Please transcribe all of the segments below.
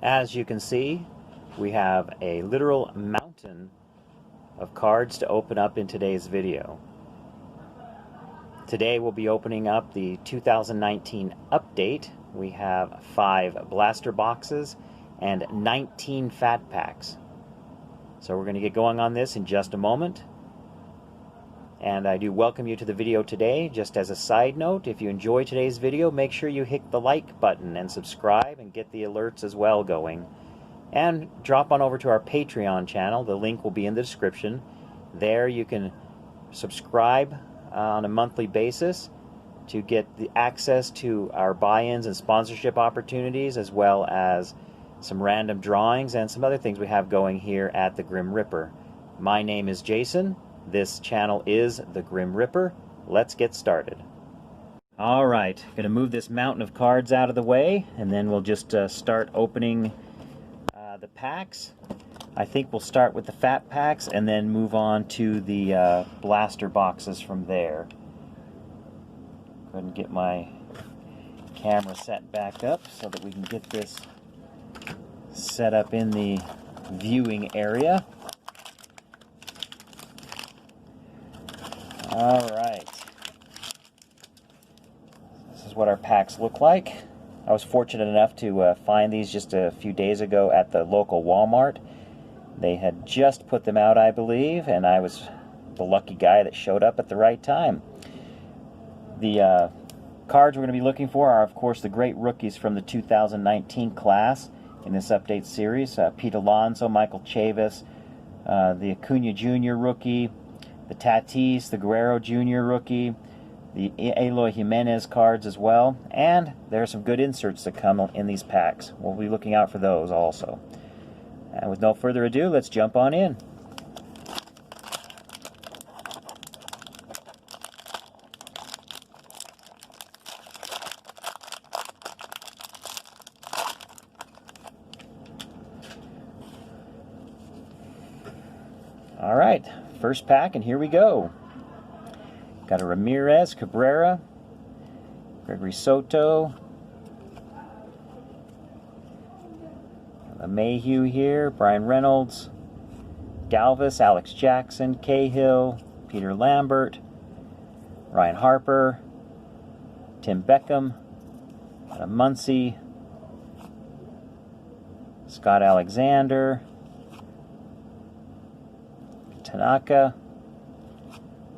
As you can see, we have a literal mountain of cards to open up in today's video. Today we'll be opening up the 2019 update. We have 5 blaster boxes and 19 fat packs. So we're going to get going on this in just a moment. And I do welcome you to the video today. Just as a side note, if you enjoy today's video, make sure you hit the like button and subscribe and get the alerts as well going. And drop on over to our Patreon channel. The link will be in the description. There you can subscribe on a monthly basis to get the access to our buy-ins and sponsorship opportunities, as well as some random drawings and some other things we have going here at the Grim Ripper. My name is Jason. This channel is the Grim Ripper. Let's get started. Alright, going to move this mountain of cards out of the way, and then we'll just start opening the packs. I think we'll start with the fat packs and then move on to the blaster boxes from there. Go ahead and get my camera set back up so that we can get this set up in the viewing area. Alright, this is what our packs look like. I was fortunate enough to find these just a few days ago at the local Walmart. They had just put them out, I believe, and I was the lucky guy that showed up at the right time. The cards we're going to be looking for are, of course, the great rookies from the 2019 class in this update series. Pete Alonso, Michael Chavis, the Acuna Jr. rookie, the Tatis, the Guerrero Jr. rookie, the Eloy Jimenez cards as well, and there are some good inserts that come in these packs. We'll be looking out for those also. And with no further ado, let's jump on in. All right, first pack, and here we go. Got a Ramirez, Cabrera, Gregory Soto, a Mayhew here, Brian Reynolds, Galvis, Alex Jackson, Cahill, Peter Lambert, Ryan Harper, Tim Beckham, Muncy, Scott Alexander, Tanaka.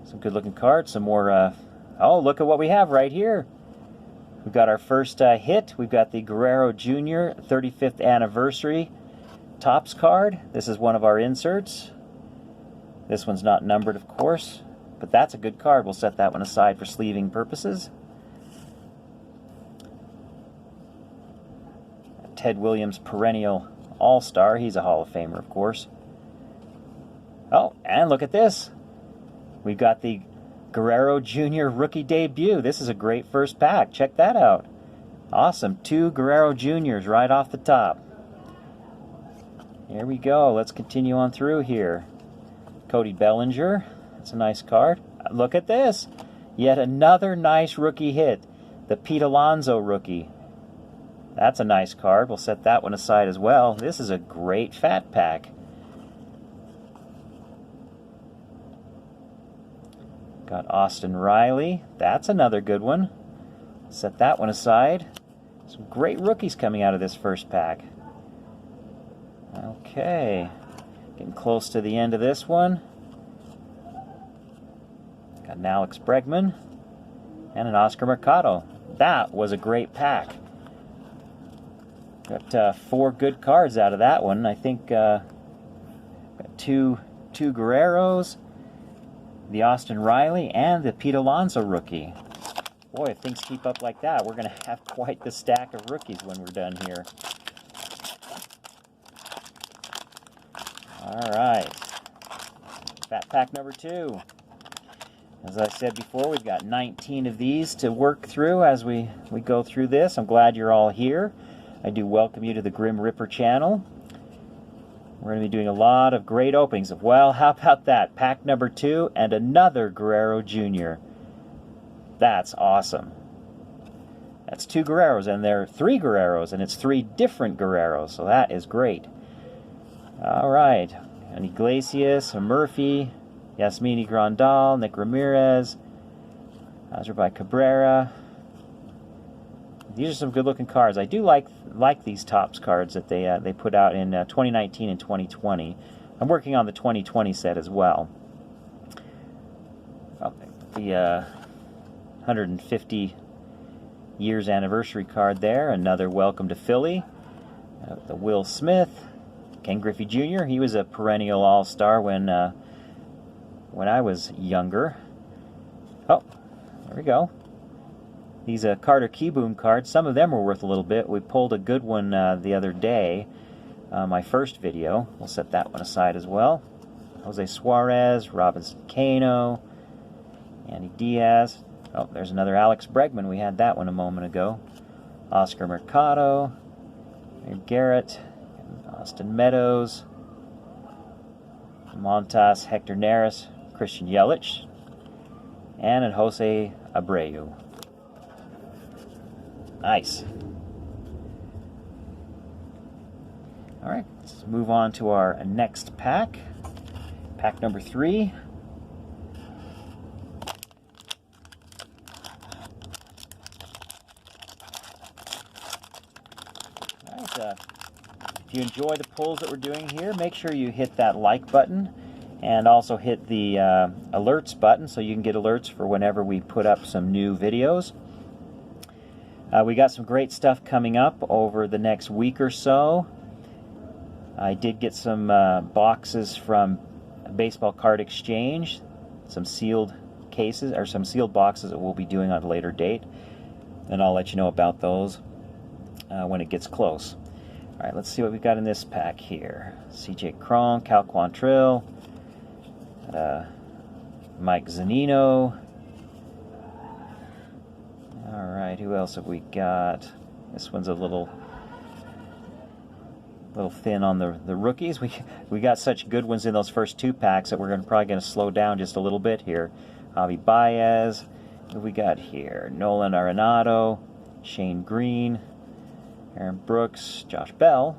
Some good looking cards. Some more oh, look at what we have right here. We've got our first hit. We've got the Guerrero Jr. 35th anniversary Topps card. This is one of our inserts. This one's not numbered, of course, but that's a good card. We'll set that one aside for sleeving purposes. Ted Williams, perennial all-star. He's a Hall of Famer, of course. Oh, and look at this. We've got the Guerrero Jr. rookie debut. This is a great first pack. Check that out. Awesome. 2 Guerrero Juniors right off the top. Here we go. Let's continue on through here. Cody Bellinger. That's a nice card. Look at this. Yet another nice rookie hit. The Pete Alonso rookie. That's a nice card. We'll set that one aside as well. This is a great fat pack. Got Austin Riley. That's another good one. Set that one aside. Some great rookies coming out of this first pack. Okay. Getting close to the end of this one. Got an Alex Bregman and an Oscar Mercado. That was a great pack. Got 4 good cards out of that one. I think got two Guerreros, the Austin Riley, and the Pete Alonso rookie. Boy, if things keep up like that, we're going to have quite the stack of rookies when we're done here. All right. Fat pack number 2. As I said before, we've got 19 of these to work through as we go through this. I'm glad you're all here. I do welcome you to the Grim Ripper channel. We're going to be doing a lot of great openings. Well, how about that? Pack number 2 and another Guerrero Jr. That's awesome. That's 2 Guerreros, and they're 3 Guerreros, and it's 3 different Guerreros, so that is great. All right, an Iglesias, a Murphy, Yasmini Grandal, Nick Ramirez, Asdrubal Cabrera. These are some good-looking cards. I do like these Topps cards that they put out in 2019 and 2020. I'm working on the 2020 set as well. The 150 years anniversary card there. Another Welcome to Philly. The Will Smith, Ken Griffey Jr. He was a perennial all-star when I was younger. Oh, there we go. These Carter Kieboom cards, some of them were worth a little bit. We pulled a good one the other day, my first video. We'll set that one aside as well. Jose Suarez, Robinson Cano, Andy Diaz. Oh, there's another Alex Bregman. We had that one a moment ago. Oscar Mercado, Garrett, Austin Meadows, Montas, Hector Neris, Christian Yelich, and Jose Abreu. Nice. All right, let's move on to our next pack. Pack number 3. All right, if you enjoy the pulls that we're doing here, make sure you hit that like button and also hit the alerts button so you can get alerts for whenever we put up some new videos. We got some great stuff coming up over the next week or so. I did get some boxes from Baseball Card Exchange, some sealed cases, or some sealed boxes that we'll be doing on a later date. And I'll let you know about those when it gets close. All right, let's see what we've got in this pack here. CJ Cron, Cal Quantrill, Mike Zunino. Alright, who else have we got? This one's a little thin on the rookies. We got such good ones in those first 2 packs that we're probably going to slow down just a little bit here. Javi Baez. Who we got here? Nolan Arenado, Shane Green, Aaron Brooks, Josh Bell,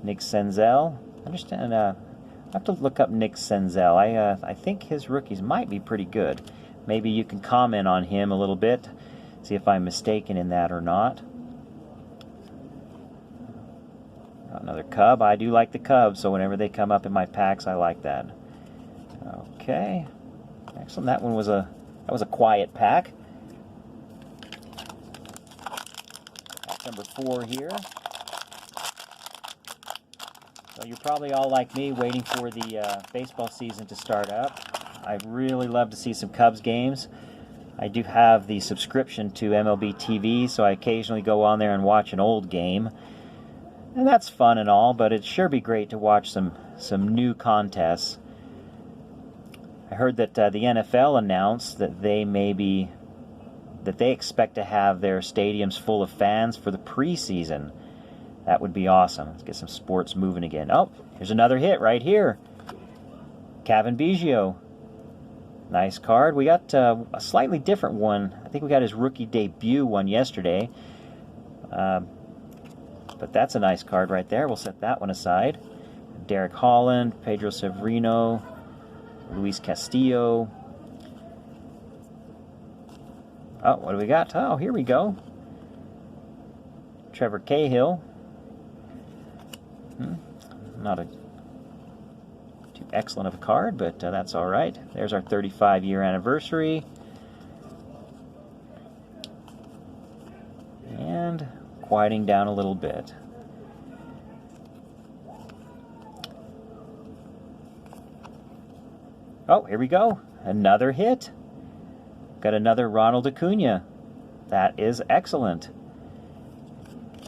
Nick Senzel. I understand. I have to look up Nick Senzel. I think his rookies might be pretty good. Maybe you can comment on him a little bit. See if I'm mistaken in that or not. Another Cub. I do like the Cubs, so whenever they come up in my packs, I like that. Okay, excellent. That was a quiet pack. Pack number 4 here. So you're probably all like me, waiting for the baseball season to start up. I'd really love to see some Cubs games. I do have the subscription to MLB TV, so I occasionally go on there and watch an old game. And that's fun and all, but it'd sure be great to watch some new contests. I heard that the NFL announced that they expect to have their stadiums full of fans for the preseason. That would be awesome. Let's get some sports moving again. Oh, here's another hit right here. Cavan Biggio. Nice card. We got a slightly different one. I think we got his rookie debut one yesterday. But that's a nice card right there. We'll set that one aside. Derek Holland, Pedro Severino, Luis Castillo. Oh, what do we got? Oh, here we go. Trevor Cahill. Not a too excellent of a card, but that's all right. There's our 35-year anniversary. And quieting down a little bit. Oh, here we go. Another hit. Got another Ronald Acuna. That is excellent.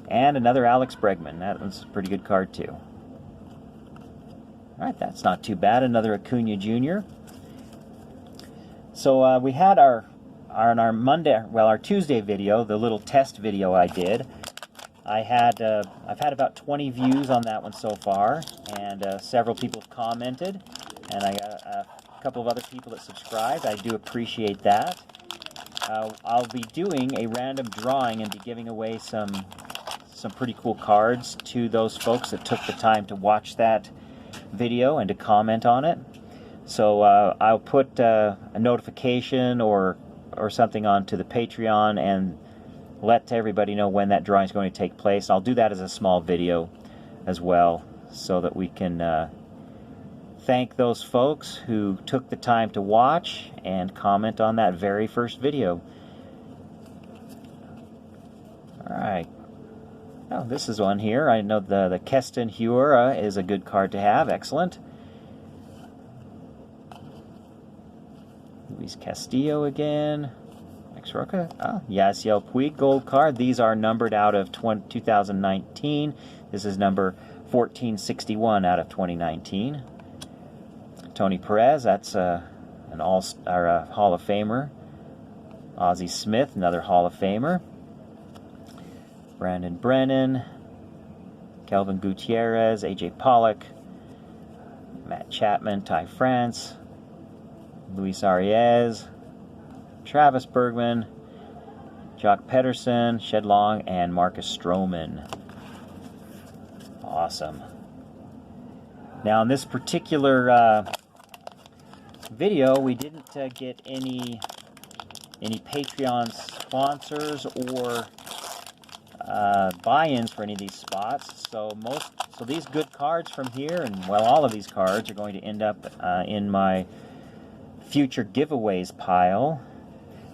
And another Alex Bregman. That was a pretty good card, too. All right, that's not too bad. Another Acuna Jr. So we had our Tuesday video, the little test video I did. I've had about 20 views on that one so far, and several people have commented, and I got a couple of other people that subscribed. I do appreciate that. I'll be doing a random drawing and be giving away some pretty cool cards to those folks that took the time to watch that video and to comment on it. So I'll put a notification or something onto the Patreon and let everybody know when that drawing is going to take place. I'll do that as a small video as well, so that we can thank those folks who took the time to watch and comment on that very first video. Alright. Oh, this is one here. I know the Keston Hiura is a good card to have. Excellent. Luis Castillo again. Max Roca. Oh, Yasiel Puig gold card. These are numbered out of 2019. This is number 1461 out of 2019. Tony Perez, that's an Hall of Famer. Ozzie Smith, another Hall of Famer. Brandon Brennan, Kelvin Gutierrez, AJ Pollock, Matt Chapman, Ty France, Luis Arias, Travis Bergman, Jock Pedersen, Shed Long, and Marcus Stroman. Awesome. Now in this particular video, we didn't get any Patreon sponsors or buy-ins for any of these spots. So these good cards from here, and well, all of these cards are going to end up in my future giveaways pile.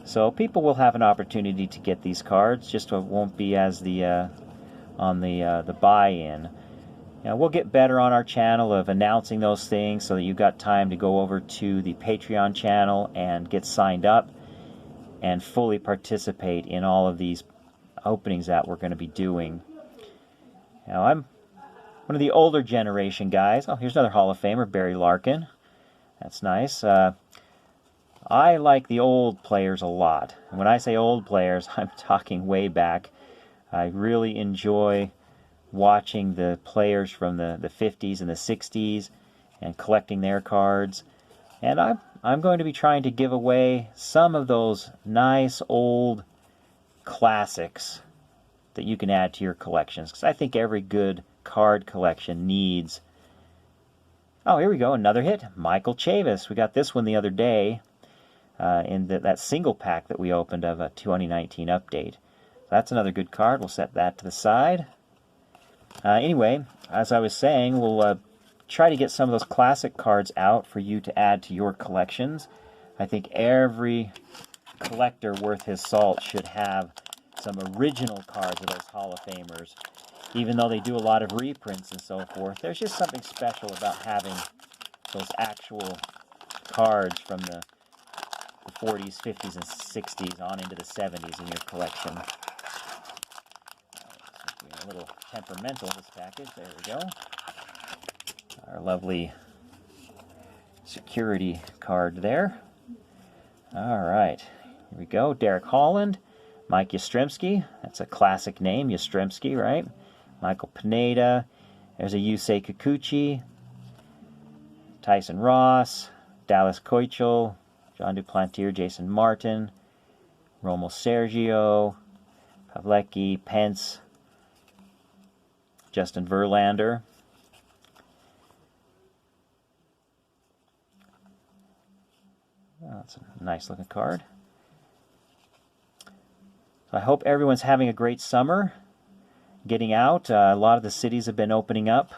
So people will have an opportunity to get these cards, just it won't be as on the buy-in. Now, we'll get better on our channel of announcing those things so that you've got time to go over to the Patreon channel and get signed up and fully participate in all of these openings that we're going to be doing. Now, I'm one of the older generation guys. Oh, here's another Hall of Famer, Barry Larkin. That's nice. I like the old players a lot. And when I say old players, I'm talking way back. I really enjoy watching the players from the 50s and the 60s and collecting their cards. And I'm going to be trying to give away some of those nice old classics that you can add to your collections, because I think every good card collection needs... Oh, here we go, another hit. Michael Chavis. We got this one the other day in that single pack that we opened of a 2019 update. That's another good card. We'll set that to the side. Anyway, as I was saying, we'll try to get some of those classic cards out for you to add to your collections. I think every collector worth his salt should have some original cards of those Hall of Famers. Even though they do a lot of reprints and so forth, there's just something special about having those actual cards from the 40s, 50s, and 60s on into the 70s in your collection. A little temperamental, this package. There we go. Our lovely security card there. All right. Here we go. Derek Holland. Mike Yastrzemski. That's a classic name, Yastrzemski, right? Michael Pineda. There's a Yusei Kikuchi. Tyson Ross. Dallas Keuchel. John Duplantier. Jason Martin. Romo Sergio. Pavlecki. Pence. Justin Verlander. Oh, that's a nice looking card. So I hope everyone's having a great summer, getting out. A lot of the cities have been opening up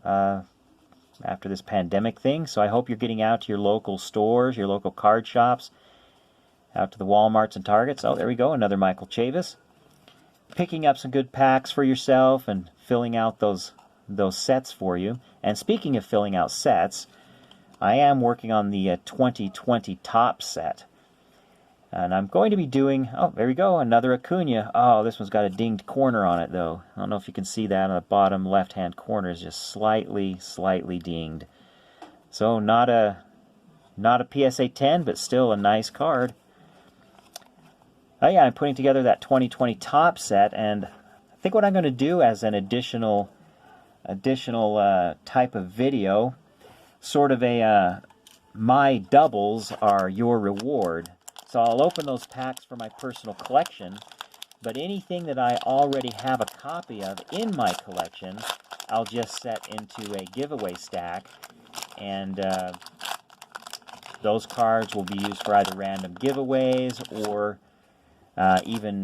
after this pandemic thing, so I hope you're getting out to your local stores, your local card shops, out to the Walmarts and Targets. Oh, there we go, another Michael Chavis. Picking up some good packs for yourself and filling out those sets for you. And speaking of filling out sets, I am working on the 2020 Top set. And I'm going to be doing... Oh, there we go, another Acuna. Oh, this one's got a dinged corner on it, though. I don't know if you can see that on the bottom left-hand corner. Is just slightly dinged. So not a PSA 10, but still a nice card. Oh yeah, I'm putting together that 2020 Top set, and I think what I'm going to do as an additional type of video, sort of a my doubles are your reward. So I'll open those packs for my personal collection, but anything that I already have a copy of in my collection, I'll just set into a giveaway stack, and those cards will be used for either random giveaways or even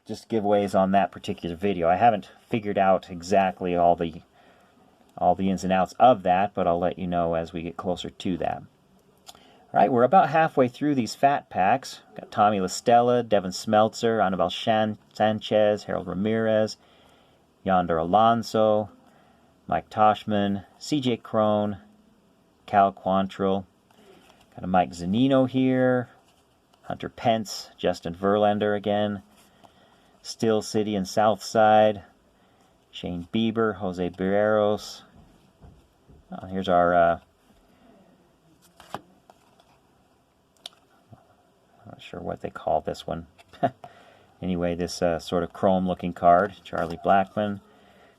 just giveaways on that particular video. I haven't figured out exactly all the ins and outs of that, but I'll let you know as we get closer to that. All right, we're about halfway through these fat packs. Got Tommy La Stella, Devin Smeltzer, Anibal Sanchez, Harold Ramirez, Yonder Alonso, Mike Toshman, CJ Crone, Cal Quantrill. Got a Mike Zunino here, Hunter Pence, Justin Verlander again, Steel City and Southside, Shane Bieber, Jose Barreros. Oh, here's our not sure what they call this one. Anyway, this sort of chrome-looking card. Charlie Blackmon.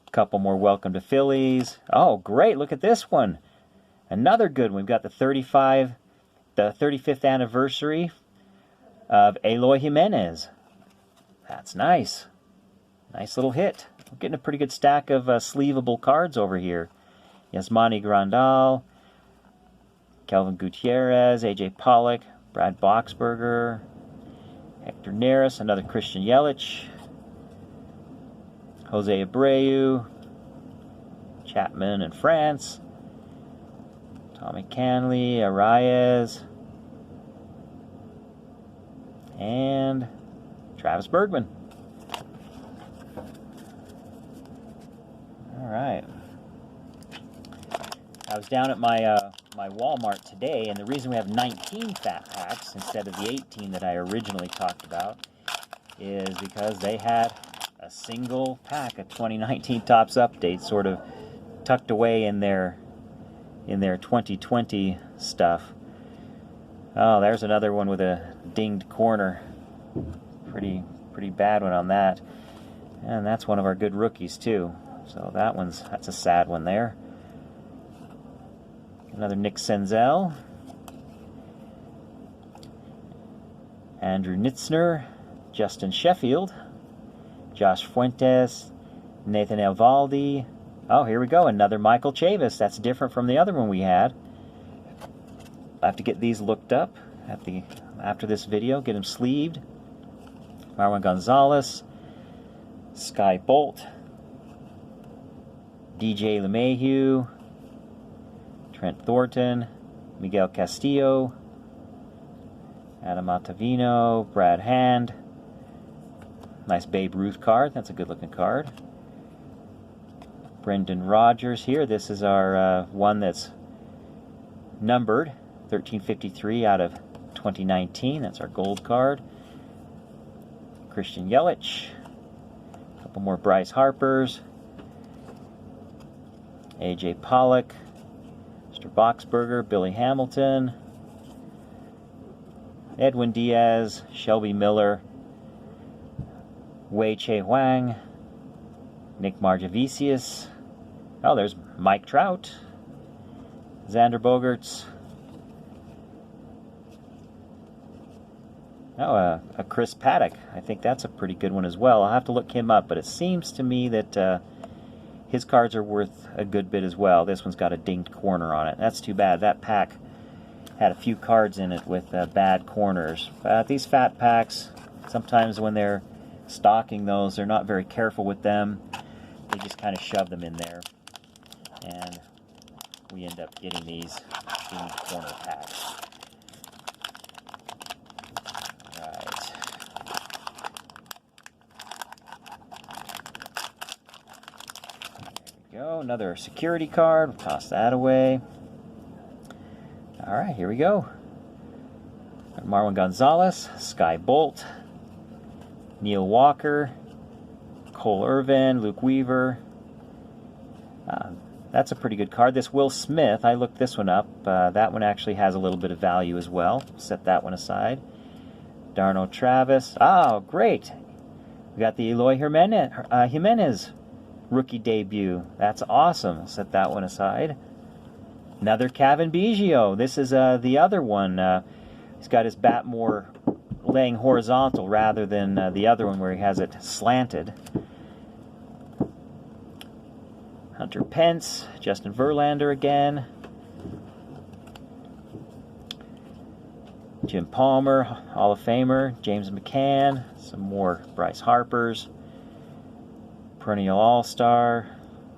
A couple more Welcome to Phillies. Oh, great! Look at this one. Another good one. We've got the 35th anniversary of Eloy Jimenez. That's nice. Nice little hit. We're getting a pretty good stack of sleevable cards over here. Yasmani Grandal, Kelvin Gutierrez, AJ Pollock, Brad Boxberger, Hector Neris, another Christian Yelich, Jose Abreu, Chapman in France, Tommy Canley, Arraez, and Travis Bergman. All right. I was down at my my Walmart today, and the reason we have 19 fat packs instead of the 18 that I originally talked about is because they had a single pack of 2019 Topps updates sort of tucked away in their 2020 stuff. Oh, there's another one with a dinged corner. Pretty bad one on that. And that's one of our good rookies too. So that's a sad one there. Another Nick Senzel, Andrew Nitzner, Justin Sheffield, Josh Fuentes, Nathan Eovaldi. Oh, here we go, another Michael Chavis. That's different from the other one we had. I have to get these looked up after this video, get them sleeved. Marwin Gonzalez, Sky Bolt, DJ LeMahieu, Trent Thornton, Miguel Castillo, Adam Ottavino, Brad Hand. Nice Babe Ruth card. That's a good looking card. Brendan Rodgers here. This is our one that's numbered 1353 out of 2019. That's our gold card. Christian Yelich. A couple more Bryce Harpers. AJ Pollock. Mr. Boxberger, Billy Hamilton, Edwin Diaz, Shelby Miller, Wei Che Huang, Nick Margevicius. Oh, there's Mike Trout, Xander Bogaerts. Oh, a Chris Paddock. I think that's a pretty good one as well. I'll have to look him up, but it seems to me that his cards are worth a good bit as well. This one's got a dinged corner on it. That's too bad. That pack had a few cards in it with bad corners. These fat packs, sometimes when they're stocking those, they're not very careful with them. They just kind of shove them in there. And we end up getting these dinged corner packs. Go, another security card. We'll toss that away. All right, here we go. Marwin Gonzalez, Sky Bolt, Neil Walker, Cole Irvin, Luke Weaver. That's a pretty good card. This Will Smith, I looked this one up. That one actually has a little bit of value as well. Set that one aside. Darno Travis. Oh, great. We got the Eloy Jimenez rookie debut. That's awesome. Set that one aside. Another Cavan Biggio. This is the other one. He's got his bat more laying horizontal rather than the other one where he has it slanted. Hunter Pence, Justin Verlander again. Jim Palmer, Hall of Famer. James McCann, some more Bryce Harpers. Perennial All-Star,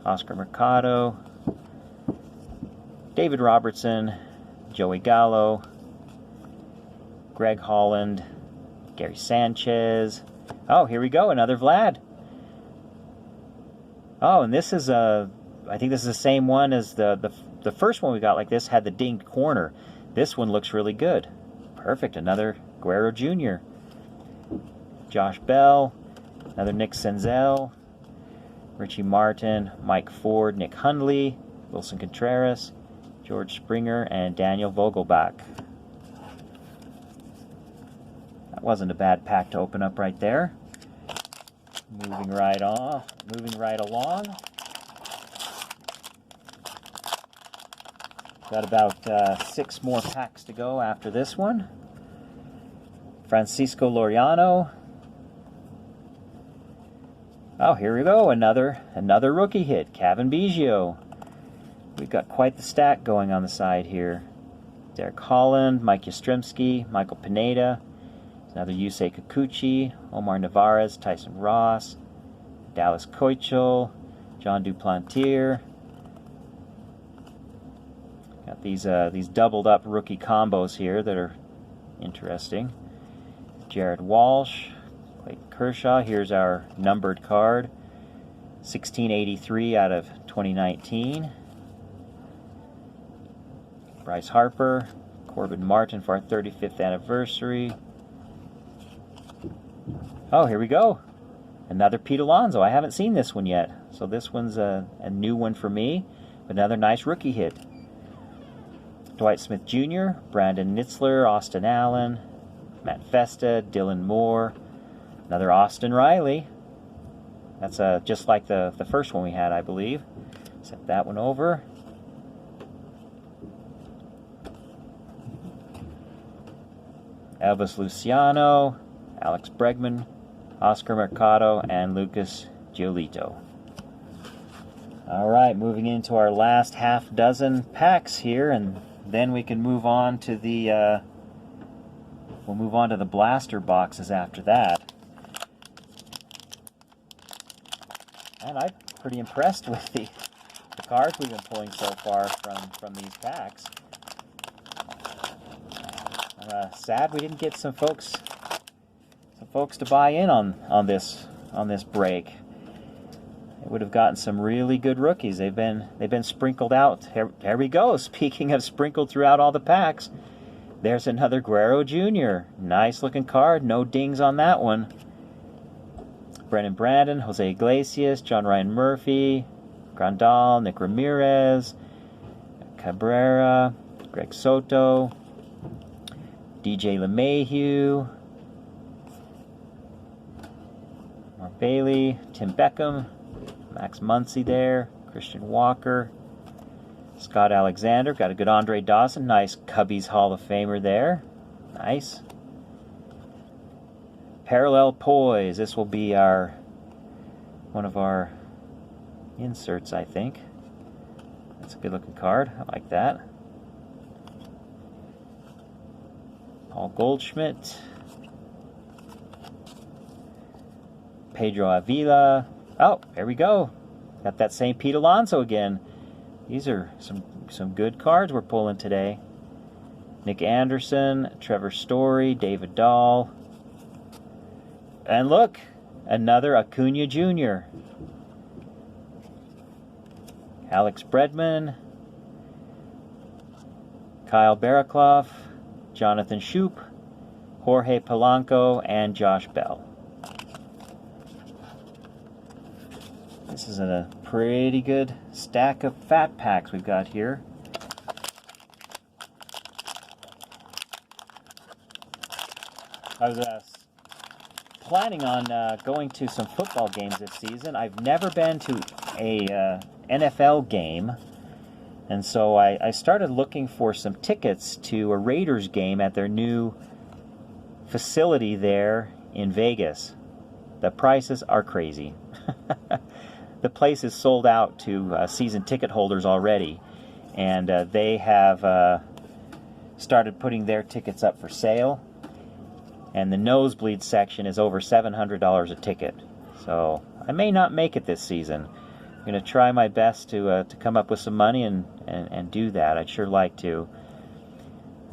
Oscar Mercado. David Robertson, Joey Gallo. Greg Holland, Gary Sanchez. Oh, here we go, another Vlad. Oh, and this is I think this is the same one as the first one we got like this, had the dinged corner. This one looks really good. Perfect, another Guerrero Jr. Josh Bell, another Nick Senzel, Richie Martin, Mike Ford, Nick Hundley, Wilson Contreras, George Springer, and Daniel Vogelbach. That wasn't a bad pack to open up right there. Moving right along. Got about 6 more packs to go after this one. Francisco Loriano. Oh, here we go, another rookie hit, Cavan Biggio. We've got quite the stack going on the side here. Derek Holland, Mike Yastrzemski, Michael Pineda, another Yusei Kikuchi, Omar Narvaez, Tyson Ross, Dallas Keuchel, John Duplantier. Got these doubled up rookie combos here that are interesting. Jared Walsh, Clayton Kershaw. Here's our numbered card, 1683 out of 2019. Bryce Harper, Corbin Martin for our 35th anniversary. Oh, here we go. Another Pete Alonso. I haven't seen this one yet, so this one's a new one for me. But another nice rookie hit. Dwight Smith Jr., Brandon Nitzler, Austin Allen, Matt Festa, Dylan Moore, another Austin Riley. That's just like the first one we had, I believe. Set that one over. Elvis Luciano, Alex Bregman, Oscar Mercado, and Lucas Giolito. All right, moving into our last half dozen packs here, and then we can move on to the blaster boxes after that. And I'm pretty impressed with the cards we've been pulling so far from these packs. Sad we didn't get some folks to buy in on this break. They would have gotten some really good rookies. They've been sprinkled out. There we go. Speaking of sprinkled throughout all the packs, there's another Guerrero Jr. Nice looking card. No dings on that one. Brennan Brandon, Jose Iglesias, John Ryan Murphy, Grandal, Nick Ramirez, Cabrera, Greg Soto, DJ LeMahieu, Mark Bailey, Tim Beckham, Max Muncy there, Christian Walker, Scott Alexander, got a good Andre Dawson, nice Cubbies Hall of Famer there, nice. Parallel Poise, this will be one of our inserts, I think. That's a good looking card, I like that. Paul Goldschmidt, Pedro Avila. Oh, there we go. Got that same Pete Alonso again. These are some good cards we're pulling today. Nick Anderson, Trevor Story, David Dahl. And look, another Acuna Jr. Alex Bregman, Kyle Barraclough, Jonathan Shoup, Jorge Polanco, and Josh Bell. This is a pretty good stack of fat packs we've got here. I was planning on going to some football games this season. I've never been to a NFL game, And so I started looking for some tickets to a Raiders game at their new facility there in Vegas. The prices are crazy. The place is sold out to season ticket holders already, and they have started putting their tickets up for sale. And the nosebleed section is over $700 a ticket. So I may not make it this season. I'm going to try my best to come up with some money and do that. I'd sure like to.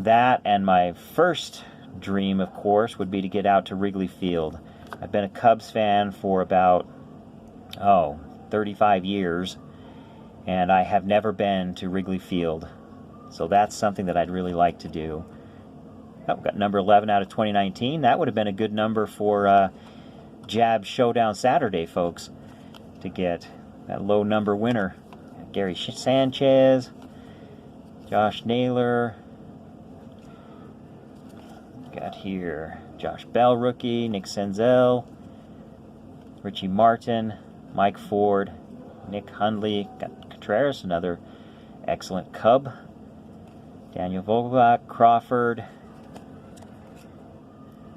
That, and my first dream, of course, would be to get out to Wrigley Field. I've been a Cubs fan for about 35 years, and I have never been to Wrigley Field. So that's something that I'd really like to do. Oh, got number 11 out of 2019. That would have been a good number for Jab Showdown Saturday, folks, to get that low number winner. Gary Sanchez, Josh Naylor. Got here Josh Bell rookie, Nick Senzel, Richie Martin, Mike Ford, Nick Hundley, got Contreras, another excellent Cub, Daniel Vogelbach, Crawford,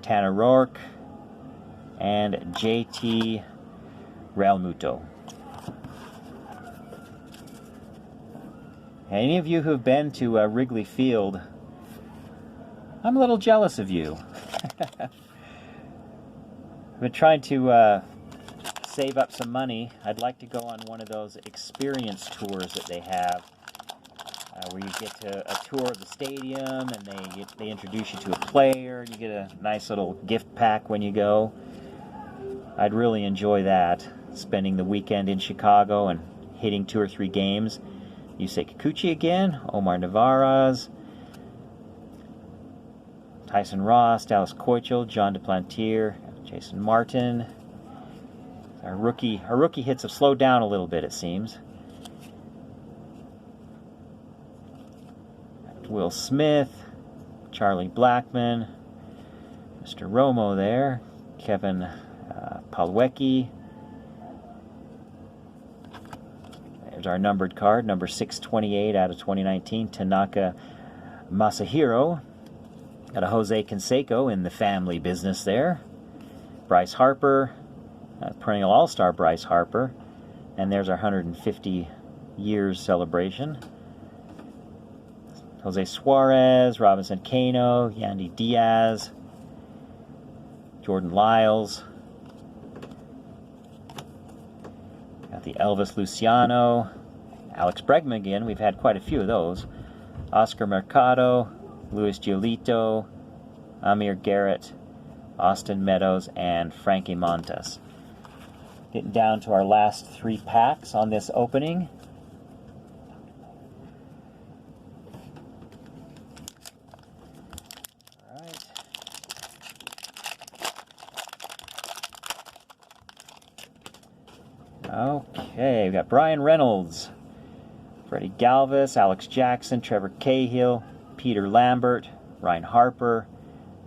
Tanner Rourke, and JT Realmuto. Any of you who've been to Wrigley Field, I'm a little jealous of you. I've been trying to save up some money. I'd like to go on one of those experience tours that they have, where you get to a tour of the stadium and they introduce you to a player. You get a nice little gift pack when you go. I'd really enjoy that, spending the weekend in Chicago and hitting 2 or 3 games. Yusei Kikuchi again, Omar Narvaez, Tyson Ross, Dallas Keuchel, John Duplantier, Jason Martin. Our rookie hits have slowed down a little bit, it seems. Will Smith, Charlie Blackmon, Mr. Romo there, Kevin Palwecki. There's our numbered card, number 628 out of 2019, Tanaka Masahiro. Got a Jose Canseco in the family business there. Bryce Harper, perennial all-star Bryce Harper. And there's our 150 years celebration. Jose Suarez, Robinson Cano, Yandy Diaz, Jordan Lyles. Got the Elvis Luciano, Alex Bregman again. We've had quite a few of those. Oscar Mercado, Luis Giolito, Amir Garrett, Austin Meadows, and Frankie Montas. Getting down to our last 3 packs on this opening. Okay, we've got Brian Reynolds, Freddie Galvis, Alex Jackson, Trevor Cahill, Peter Lambert, Ryan Harper,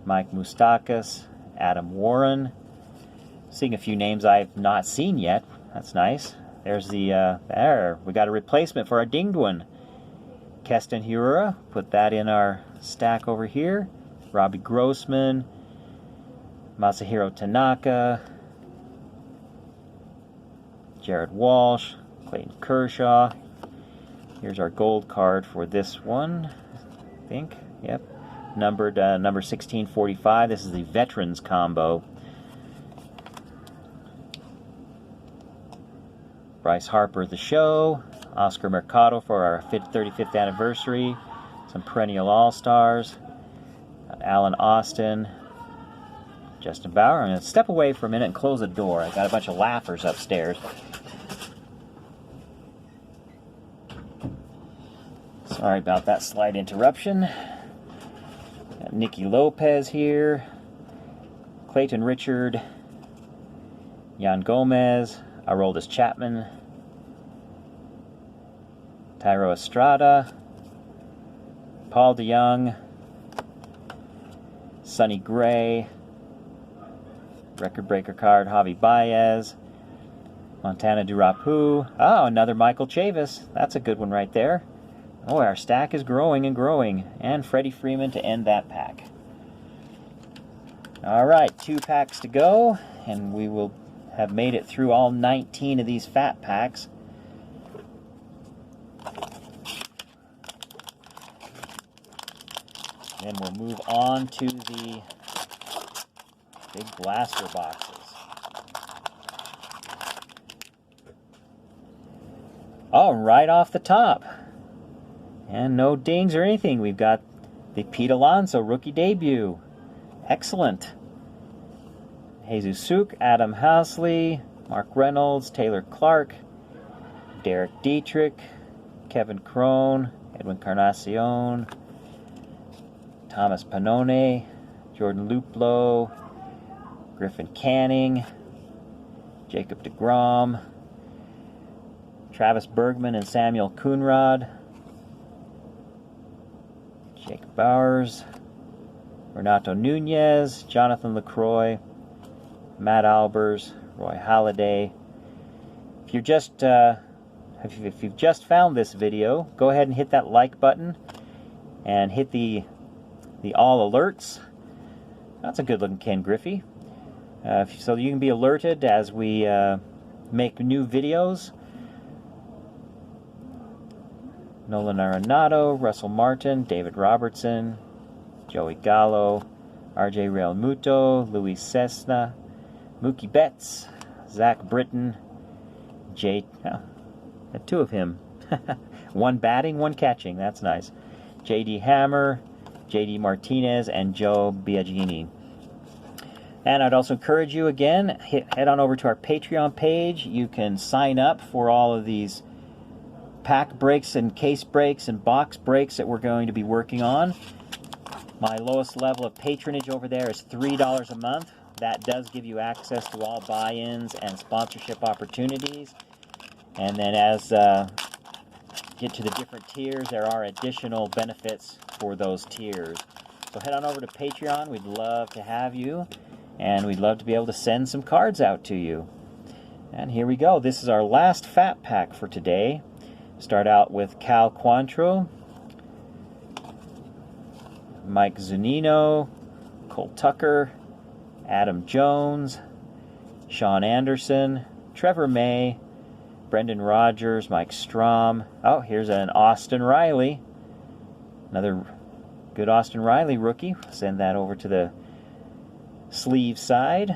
Mike Moustakas, Adam Warren. Seeing a few names I've not seen yet. That's nice. There's the, we got a replacement for our dinged one. Keston Hiura, put that in our stack over here. Robbie Grossman, Masahiro Tanaka, Jared Walsh, Clayton Kershaw. Here's our gold card for this one, I think. Yep. Numbered number 1645. This is the Veterans combo. Bryce Harper, the show. Oscar Mercado for our 35th anniversary. Some perennial all-stars. Alan Austin. Justin Bauer. I'm going to step away for a minute and close the door. I've got a bunch of laughers upstairs. Sorry about that slight interruption. Got Nicky Lopez here. Clayton Richard. Yan Gomez. Aroldis Chapman. Tyro Estrada. Paul DeYoung. Sonny Gray. Record breaker card, Javi Baez. Montana Durapu. Oh, another Michael Chavis. That's a good one right there. Oh, our stack is growing and growing. And Freddie Freeman to end that pack. All right, 2 packs to go, and we will have made it through all 19 of these fat packs. Then we'll move on to the big blaster boxes. Oh, right off the top. And no dings or anything. We've got the Pete Alonso rookie debut. Excellent. Jesus Suk, Adam Housley, Mark Reynolds, Taylor Clark, Derek Dietrich, Kevin Crone, Edwin Carnacion, Thomas Pannone, Jordan Luplow, Griffin Canning, Jacob deGrom, Travis Bergman and Samuel Coonrod, Jake Bowers, Renato Nunez, Jonathan LaCroix, Matt Albers, Roy Halladay. If you've just found this video, go ahead and hit that like button and hit the all alerts. That's a good looking Ken Griffey. So you can be alerted as we make new videos. Nolan Arenado, Russell Martin, David Robertson, Joey Gallo, RJ Realmuto, Luis Cessna, Mookie Betts, Zach Britton, J. Oh, 2 of him. 1 batting, 1 catching. That's nice. J.D. Hammer, J.D. Martinez, and Joe Biagini. And I'd also encourage you again, head on over to our Patreon page. You can sign up for all of these pack breaks and case breaks and box breaks that we're going to be working on. My lowest level of patronage over there is $3 a month. That does give you access to all buy-ins and sponsorship opportunities. And then as get to the different tiers, there are additional benefits for those tiers. So head on over to Patreon. We'd love to have you, and we'd love to be able to send some cards out to you. And here we go. This is our last fat pack for today. Start out with Cal Quantrill, Mike Zunino, Cole Tucker, Adam Jones, Sean Anderson, Trevor May, Brendan Rodgers, Mike Strom. Oh, here's an Austin Riley. Another good Austin Riley rookie. Send that over to the sleeve side.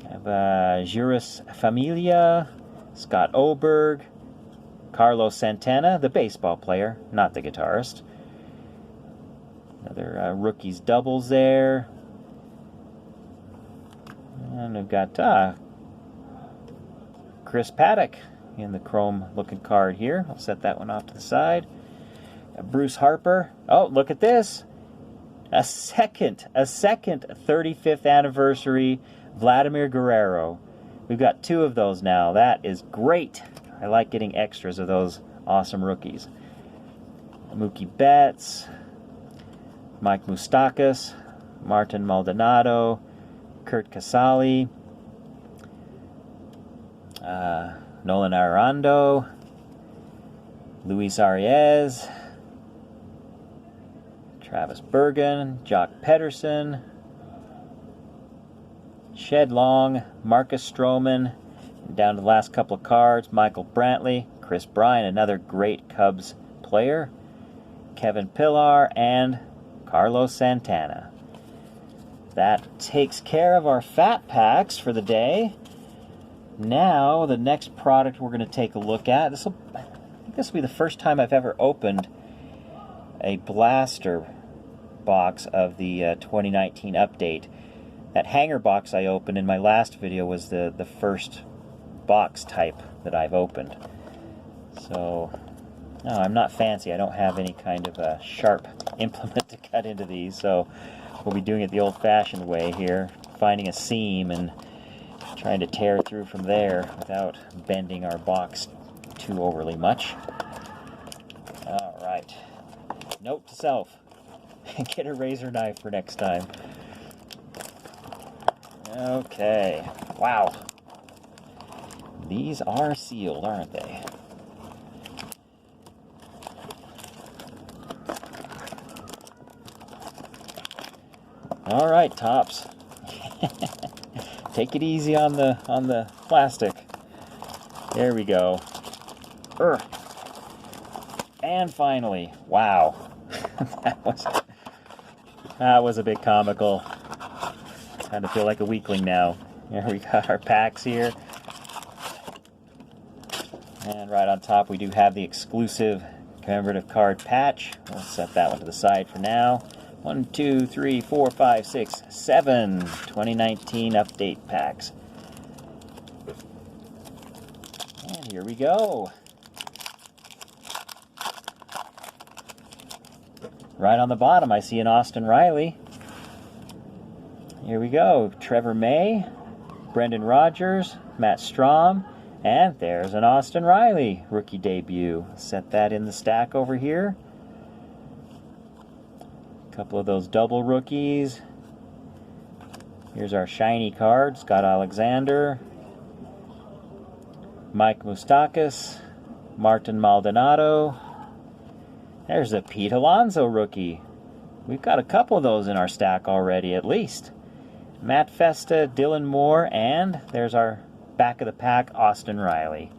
I have Juris Familia, Scott Oberg, Carlos Santana, the baseball player, not the guitarist. Another rookies doubles there. And we've got Chris Paddock in the chrome looking card here. I'll set that one off to the side. Bruce Harper. Oh, look at this. A second 35th anniversary Vladimir Guerrero. We've got 2 of those now. That is great. I like getting extras of those awesome rookies. Mookie Betts, Mike Moustakas, Martin Maldonado, Kurt Casale, Nolan Arenado, Luis Arias, Travis Bergen, Jock Pederson, Shed Long, Marcus Stroman, and down to the last couple of cards, Michael Brantley, Chris Bryant, another great Cubs player, Kevin Pillar, and Carlos Santana. That takes care of our fat packs for the day. Now, the next product we're going to take a look at, I think this will be the first time I've ever opened a blaster box of the 2019 update. That hanger box I opened in my last video was the first box type that I've opened. So, no, I'm not fancy. I don't have any kind of a sharp implement to cut into these, so we'll be doing it the old-fashioned way here, finding a seam and trying to tear through from there without bending our box too overly much. All right. Note to self, get a razor knife for next time. Okay. Wow. These are sealed, aren't they? All right, Topps. Take it easy on the plastic. There we go. And finally, wow. that was a bit comical. Kind of feel like a weakling now. Here we got our packs here. And right on top we do have the exclusive commemorative card patch. We'll set that one to the side for now. 1, 2, 3, 4, 5, 6, 7 2019 update packs. And here we go. Right on the bottom I see an Austin Riley. Here we go. Trevor May, Brendan Rodgers, Matt Strom, and there's an Austin Riley rookie debut. Set that in the stack over here. A couple of those double rookies. Here's our shiny card, Scott Alexander, Mike Moustakas, Martin Maldonado. There's a Pete Alonso rookie. We've got a couple of those in our stack already, at least. Matt Festa, Dylan Moore, and there's our back of the pack, Austin Riley.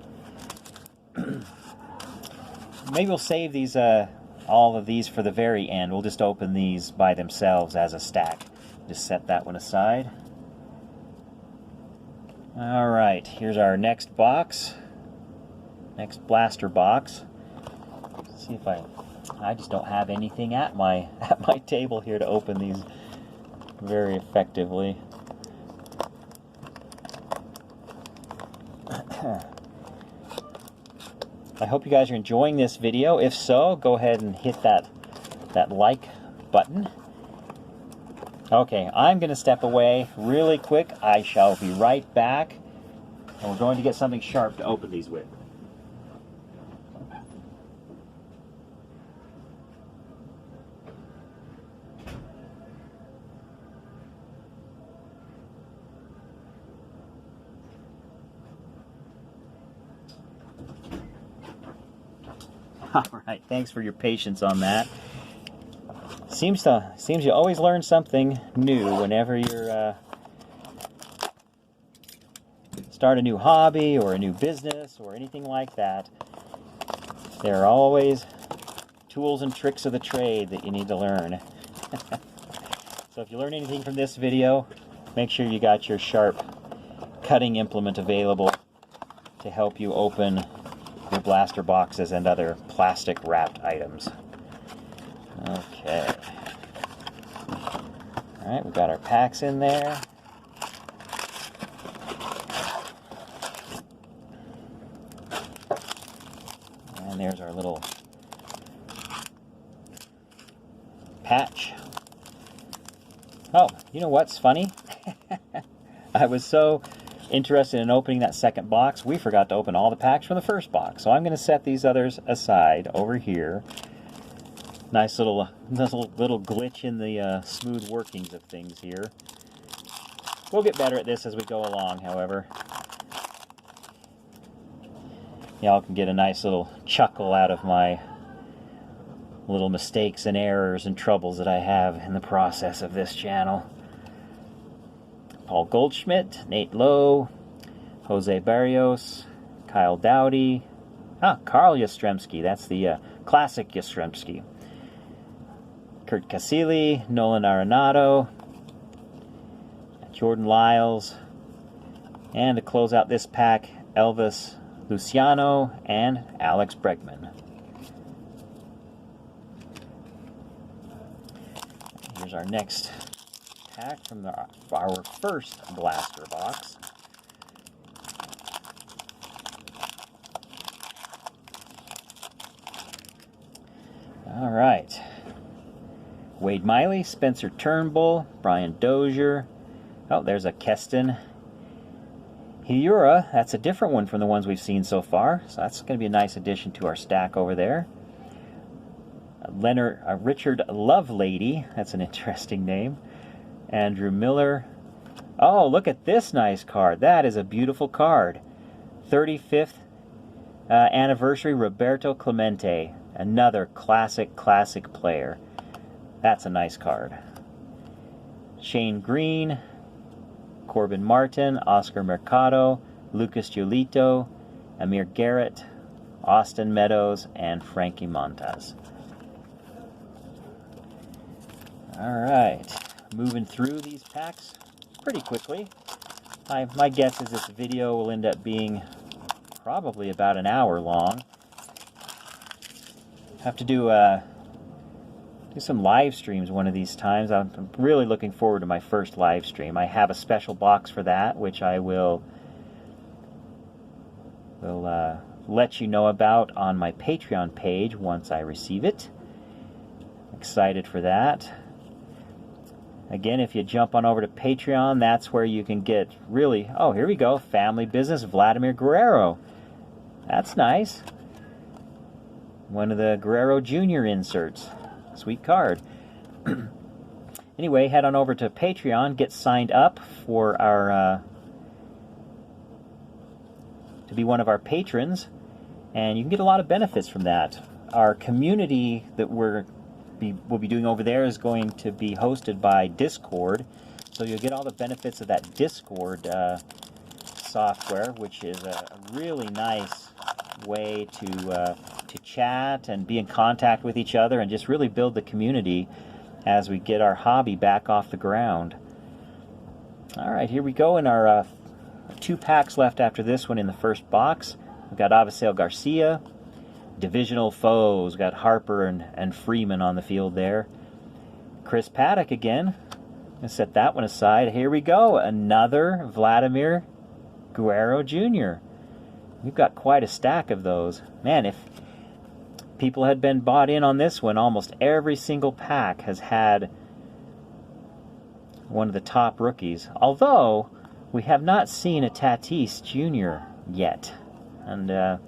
Maybe we'll save these, all of these for the very end. We'll just open these by themselves as a stack. Just set that one aside. All right, here's our next box. Next blaster box. Let's see if I just don't have anything at my table here to open these very effectively. I hope you guys are enjoying this video. If so, go ahead and hit that like button. Okay, I'm going to step away really quick. I shall be right back. And we're going to get something sharp to open these with. All right, thanks for your patience on that. Seems you always learn something new whenever you're start a new hobby or a new business or anything like that. There are always tools and tricks of the trade that you need to learn. So if you learn anything from this video, make sure you got your sharp cutting implement available to help you open your blaster boxes and other plastic wrapped items. Okay. Alright, we've got our packs in there. And there's our little patch. Oh, you know what's funny? I was so interested in opening that second box, we forgot to open all the packs from the first box. So I'm going to set these others aside over here. Nice little glitch in the smooth workings of things here. We'll get better at this as we go along, however. Y'all can get a nice little chuckle out of my little mistakes and errors and troubles that I have in the process of this channel. Paul Goldschmidt, Nate Lowe, Jose Barrios, Kyle Dowdy, Carl Yastrzemski, that's the classic Yastrzemski. Kurt Casilli, Nolan Arenado, Jordan Lyles, and to close out this pack, Elvis Luciano and Alex Bregman. Here's our next pack from our first blaster box. All right. Wade Miley, Spencer Turnbull, Brian Dozier. Oh, there's a Keston Hiura. That's a different one from the ones we've seen so far. So that's going to be a nice addition to our stack over there. Richard Lovelady. That's an interesting name. Andrew Miller. Oh, look at this nice card. That is a beautiful card. 35th anniversary Roberto Clemente. Another classic player. That's a nice card. Shane Green, Corbin Martin, Oscar Mercado, Lucas Giolito, Amir Garrett, Austin Meadows, and Frankie Montas. Alright, moving through these packs pretty quickly. My guess is this video will end up being probably about an hour long. Have to do some live streams one of these times. I'm really looking forward to my first live stream. I have a special box for that, which I will let you know about on my Patreon page once I receive it. Excited for that. Again, if you jump on over to Patreon, that's where you can get really... Oh, here we go. Family Business, Vladimir Guerrero. That's nice. One of the Guerrero Jr. inserts. Sweet card. Anyway, head on over to Patreon, get signed up for our... to be one of our patrons, and you can get a lot of benefits from that. Our community that we'll be doing over there is going to be hosted by Discord, so you'll get all the benefits of that Discord software, which is a really nice way to chat and be in contact with each other and just really build the community as we get our hobby back off the ground. Alright, here we go in our 2 packs left after this one in the first box. We've got Avisail Garcia. Divisional foes. We've got Harper and Freeman on the field there. Chris Paddock again. I'll set that one aside. Here we go. Another Vladimir Guerrero Jr. We've got quite a stack of those. Man, if people had been bought in on this one, almost every single pack has had one of the top rookies. Although, we have not seen a Tatis Jr. yet. And,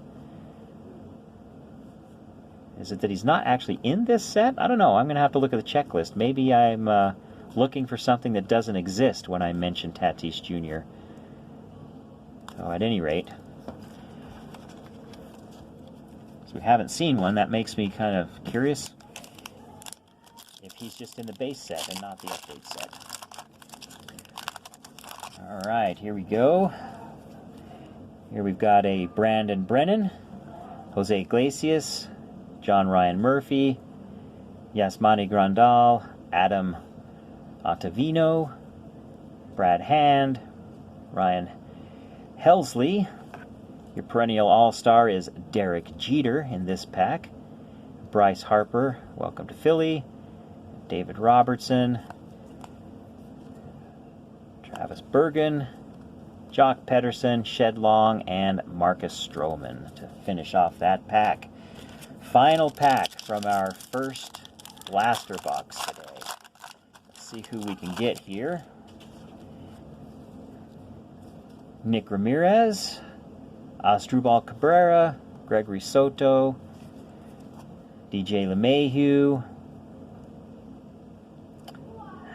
is it that he's not actually in this set? I don't know. I'm going to have to look at the checklist. Maybe I'm looking for something that doesn't exist when I mention Tatis Jr. So at any rate, so we haven't seen one. That makes me kind of curious if he's just in the base set and not the update set. Alright, here we go. Here we've got a Brandon Brennan, Jose Iglesias, John Ryan Murphy, Yasmani Grandal, Adam Ottavino, Brad Hand, Ryan Helsley. Your perennial all-star is Derek Jeter in this pack. Bryce Harper, welcome to Philly. David Robertson, Travis Bergen, Jock Pederson, Shed Long, and Marcus Stroman to finish off that pack. Final pack from our first blaster box today. Let's see who we can get here. Nick Ramirez, Asdrubal Cabrera, Gregory Soto, DJ LeMahieu,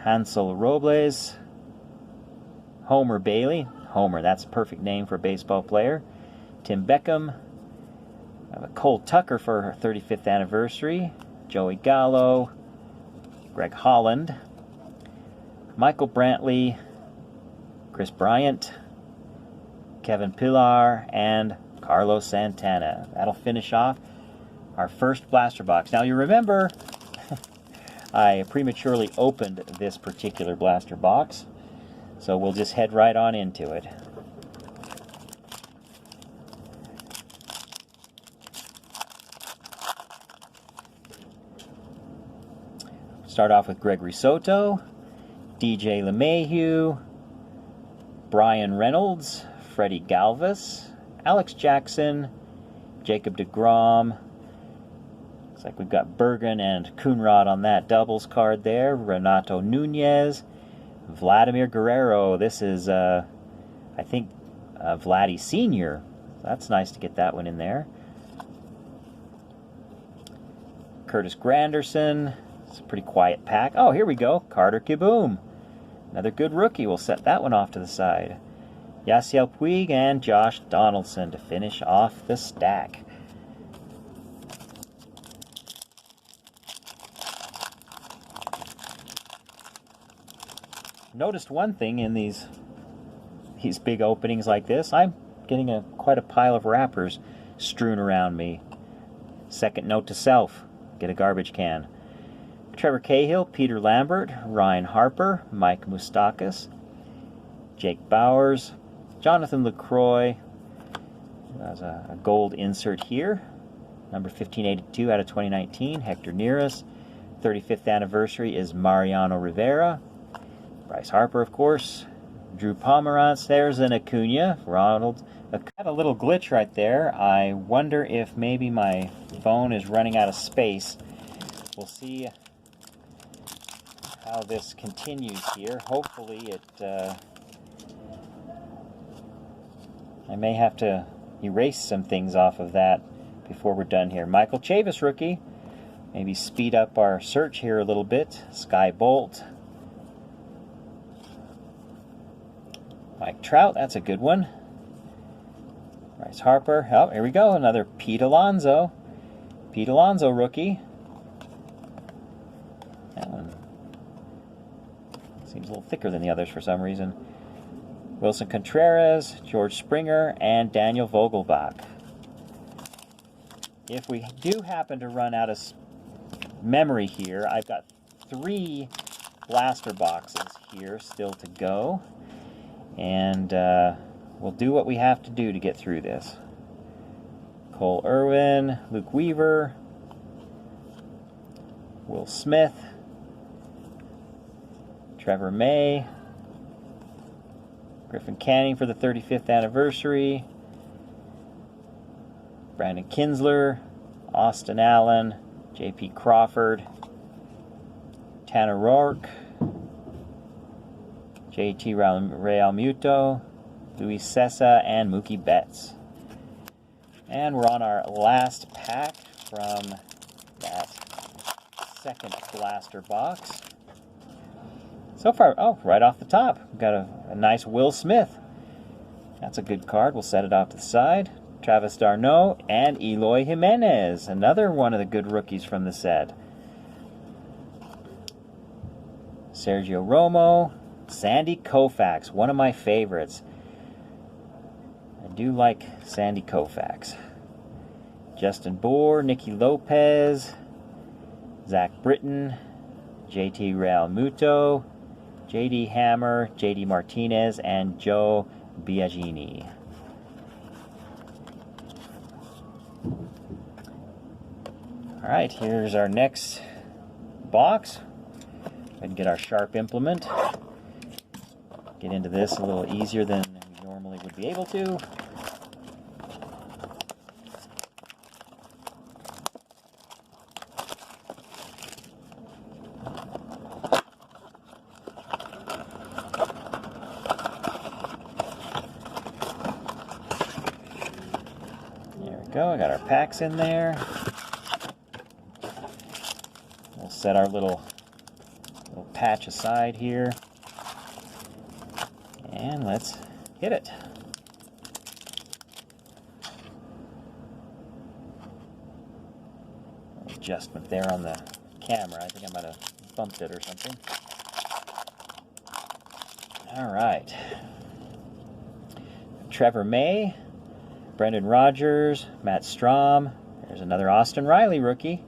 Hansel Robles, Homer Bailey. Homer, that's a perfect name for a baseball player. Tim Beckham, Cole Tucker for her 35th anniversary, Joey Gallo, Greg Holland, Michael Brantley, Chris Bryant, Kevin Pillar, and Carlos Santana. That'll finish off our first blaster box. Now you remember, I prematurely opened this particular blaster box, so we'll just head right on into it. Start off with Gregory Soto, DJ LeMahieu, Brian Reynolds, Freddie Galvis, Alex Jackson, Jacob deGrom. Looks like we've got Bergen and Coonrod on that doubles card there. Renato Nunez, Vladimir Guerrero. This is, I think, Vladdy Sr. That's nice to get that one in there. Curtis Granderson. It's a pretty quiet pack. Oh, here we go. Carter Kieboom. Another good rookie. We'll set that one off to the side. Yasiel Puig and Josh Donaldson to finish off the stack. noticed one thing in these big openings like this. I'm getting quite a pile of wrappers strewn around me. Second note to self, get a garbage can. Trevor Cahill, Peter Lambert, Ryan Harper, Mike Moustakas, Jake Bowers, Jonathan LaCroix. There's a gold insert here. Number 1582 out of 2019, Hector Neris. 35th anniversary is Mariano Rivera. Bryce Harper, of course. Drew Pomerantz. There's an Acuna. Ronald. Had a little glitch right there. I wonder if maybe my phone is running out of space. We'll see how this continues here. Hopefully I may have to erase some things off of that before we're done here. Michael Chavis, rookie. Maybe speed up our search here a little bit. Sky Bolt. Mike Trout, that's a good one. Bryce Harper. Oh, here we go. Another Pete Alonso. Pete Alonso, rookie. That one seems a little thicker than the others for some reason. Wilson Contreras, George Springer, and Daniel Vogelbach. If we do happen to run out of memory here, I've got 3 blaster boxes here still to go. And we'll do what we have to do to get through this. Cole Irwin, Luke Weaver, Will Smith, Trevor May, Griffin Canning for the 35th anniversary, Brandon Kinsler, Austin Allen, J.P. Crawford, Tanner Rourke, J.T. Realmuto, Luis Cessa, and Mookie Betts. And we're on our last pack from that second blaster box. So far, oh, right off the top, we've got a nice Will Smith. That's a good card. We'll set it off to the side. Travis d'Arnaud and Eloy Jimenez, another one of the good rookies from the set. Sergio Romo, Sandy Koufax, one of my favorites. I do like Sandy Koufax. Justin Bour, Nicky Lopez, Zach Britton, JT Realmuto, JD Hammer, JD Martinez, and Joe Biagini. Alright, here's our next box. Go ahead and get our sharp implement. Get into this a little easier than we normally would be able to. There we go, I got our packs in there. We'll set our little patch aside here. And let's hit it. Adjustment there on the camera. I think I might have bumped it or something. All right. Trevor May, Brendan Rodgers, Matt Strom. There's another Austin Riley rookie.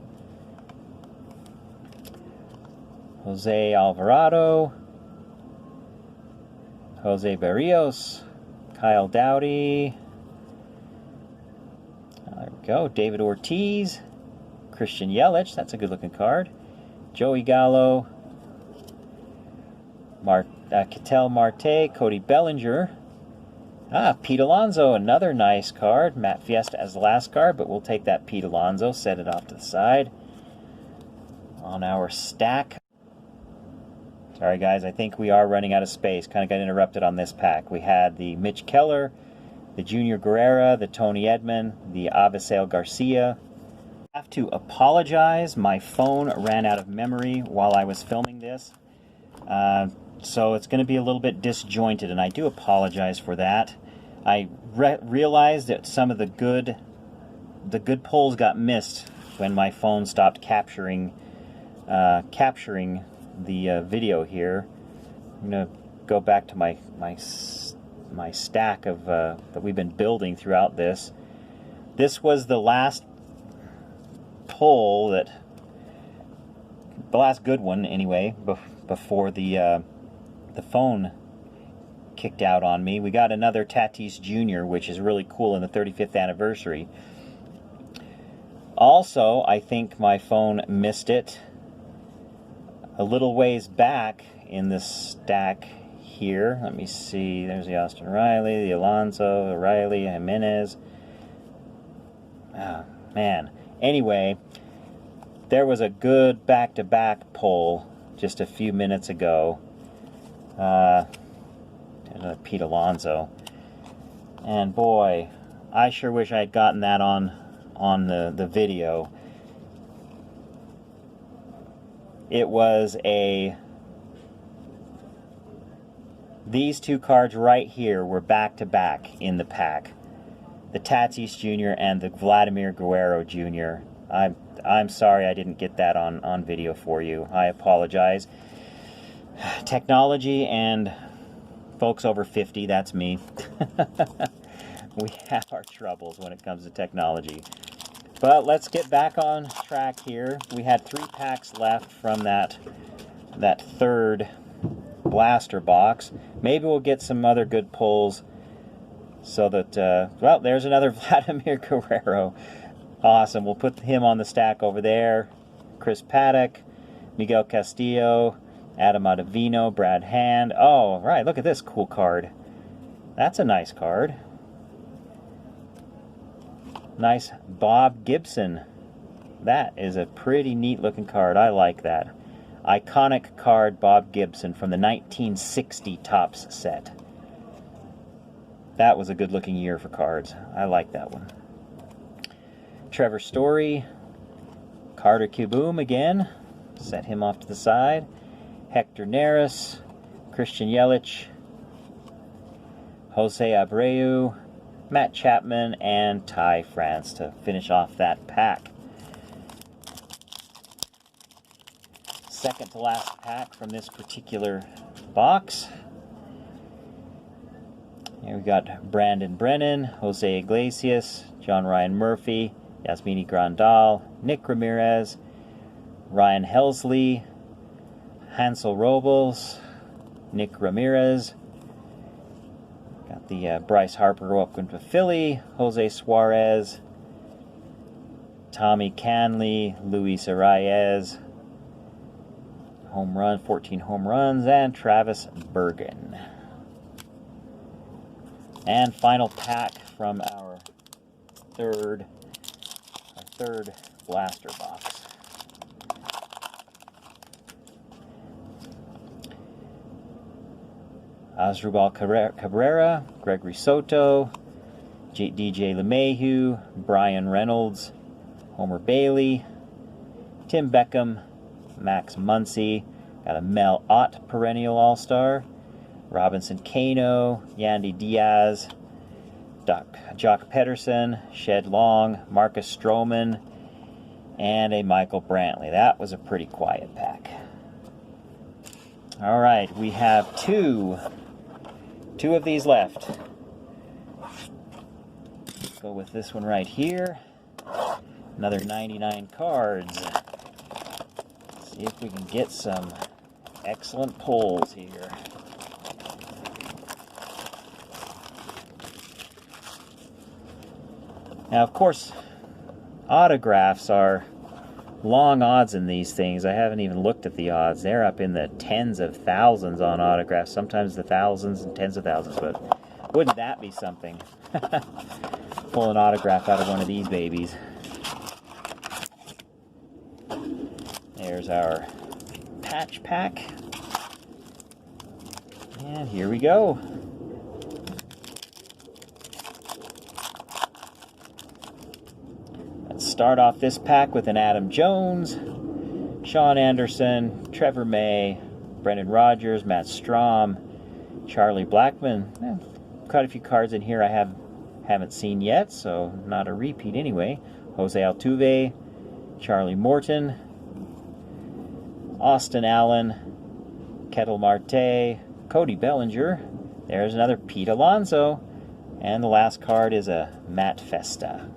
Jose Alvarado, Jose Barrios, Kyle Dowdy. There we go. David Ortiz, Christian Yelich. That's a good-looking card. Joey Gallo, Ketel Marte, Cody Bellinger. Pete Alonso, another nice card. Matt Fiesta as the last card, but we'll take that Pete Alonso, set it off to the side. On our stack. Sorry guys, I think we are running out of space. Kind of got interrupted on this pack. We had the Mitch Keller, the Junior Guerrera, the Tony Edman, the Avisail Garcia. I have to apologize. My phone ran out of memory while I was filming this. So it's going to be a little bit disjointed, and I do apologize for that. I realized that some of the good pulls got missed when my phone stopped capturing the video here. I'm gonna go back to my stack of that we've been building throughout this. This was the last pull, the last good one anyway, before the phone kicked out on me. We got another Tatis Jr., which is really cool, in the 35th anniversary. Also, I think my phone missed it a little ways back in the stack here. Let me see. There's the Austin Riley, the Alonso, the Riley, Jimenez. Oh, man. Anyway, there was a good back-to-back pull just a few minutes ago. Pete Alonso. And boy, I sure wish I had gotten that on the video. It was these two cards right here were back-to-back in the pack. The Tatis Jr. and the Vladimir Guerrero Jr. I'm sorry I didn't get that on video for you. I apologize. Technology and folks over 50, that's me. We have our troubles when it comes to technology. But let's get back on track here. We had 3 packs left from that third blaster box. Maybe we'll get some other good pulls so that, well, there's another Vladimir Guerrero. Awesome. We'll put him on the stack over there. Chris Paddock, Miguel Castillo, Adam Ottavino, Brad Hand. Oh, right, look at this cool card. That's a nice card. Nice Bob Gibson. That is a pretty neat looking card. I like that. Iconic card, Bob Gibson, from the 1960 Topps set. That was a good looking year for cards. I like that one. Trevor Story. Carter Kieboom again. Set him off to the side. Hector Neris, Christian Yelich, Jose Abreu, Matt Chapman, and Ty France to finish off that pack. Second to last pack from this particular box. Here we got Brandon Brennan, Jose Iglesias, John Ryan Murphy, Yasmani Grandal, Nick Ramirez, Ryan Helsley, Hansel Robles, Nick Ramirez. Got the Bryce Harper welcome to Philly, Jose Suarez, Tommy Canley, Luis Arias, home run, 14 home runs, and Travis Bergen. And final pack from our third blaster box. Asdrubal Cabrera, Gregory Soto, DJ LeMahieu, Brian Reynolds, Homer Bailey, Tim Beckham, Max Muncy, got a Mel Ott perennial All-Star, Robinson Cano, Yandy Diaz, Jock Pederson, Shed Long, Marcus Stroman, and a Michael Brantley. That was a pretty quiet pack. All right, we have two of these left. Let's go with this one right here. Another 99 cards. See if we can get some excellent pulls here. Now, of course, autographs are long odds in these things. I haven't even looked at the odds. They're up in the tens of thousands on autographs, sometimes the thousands and tens of thousands, but wouldn't that be something? Pull an autograph out of one of these babies. There's our patch pack. And here we go. Let's start off this pack with an Adam Jones, Sean Anderson, Trevor May, Brendan Rodgers, Matt Strom, Charlie Blackmon. Quite a few cards in here I haven't seen yet, so not a repeat anyway. Jose Altuve, Charlie Morton, Austin Allen, Ketel Marte, Cody Bellinger. There's another Pete Alonso. And the last card is a Matt Festa.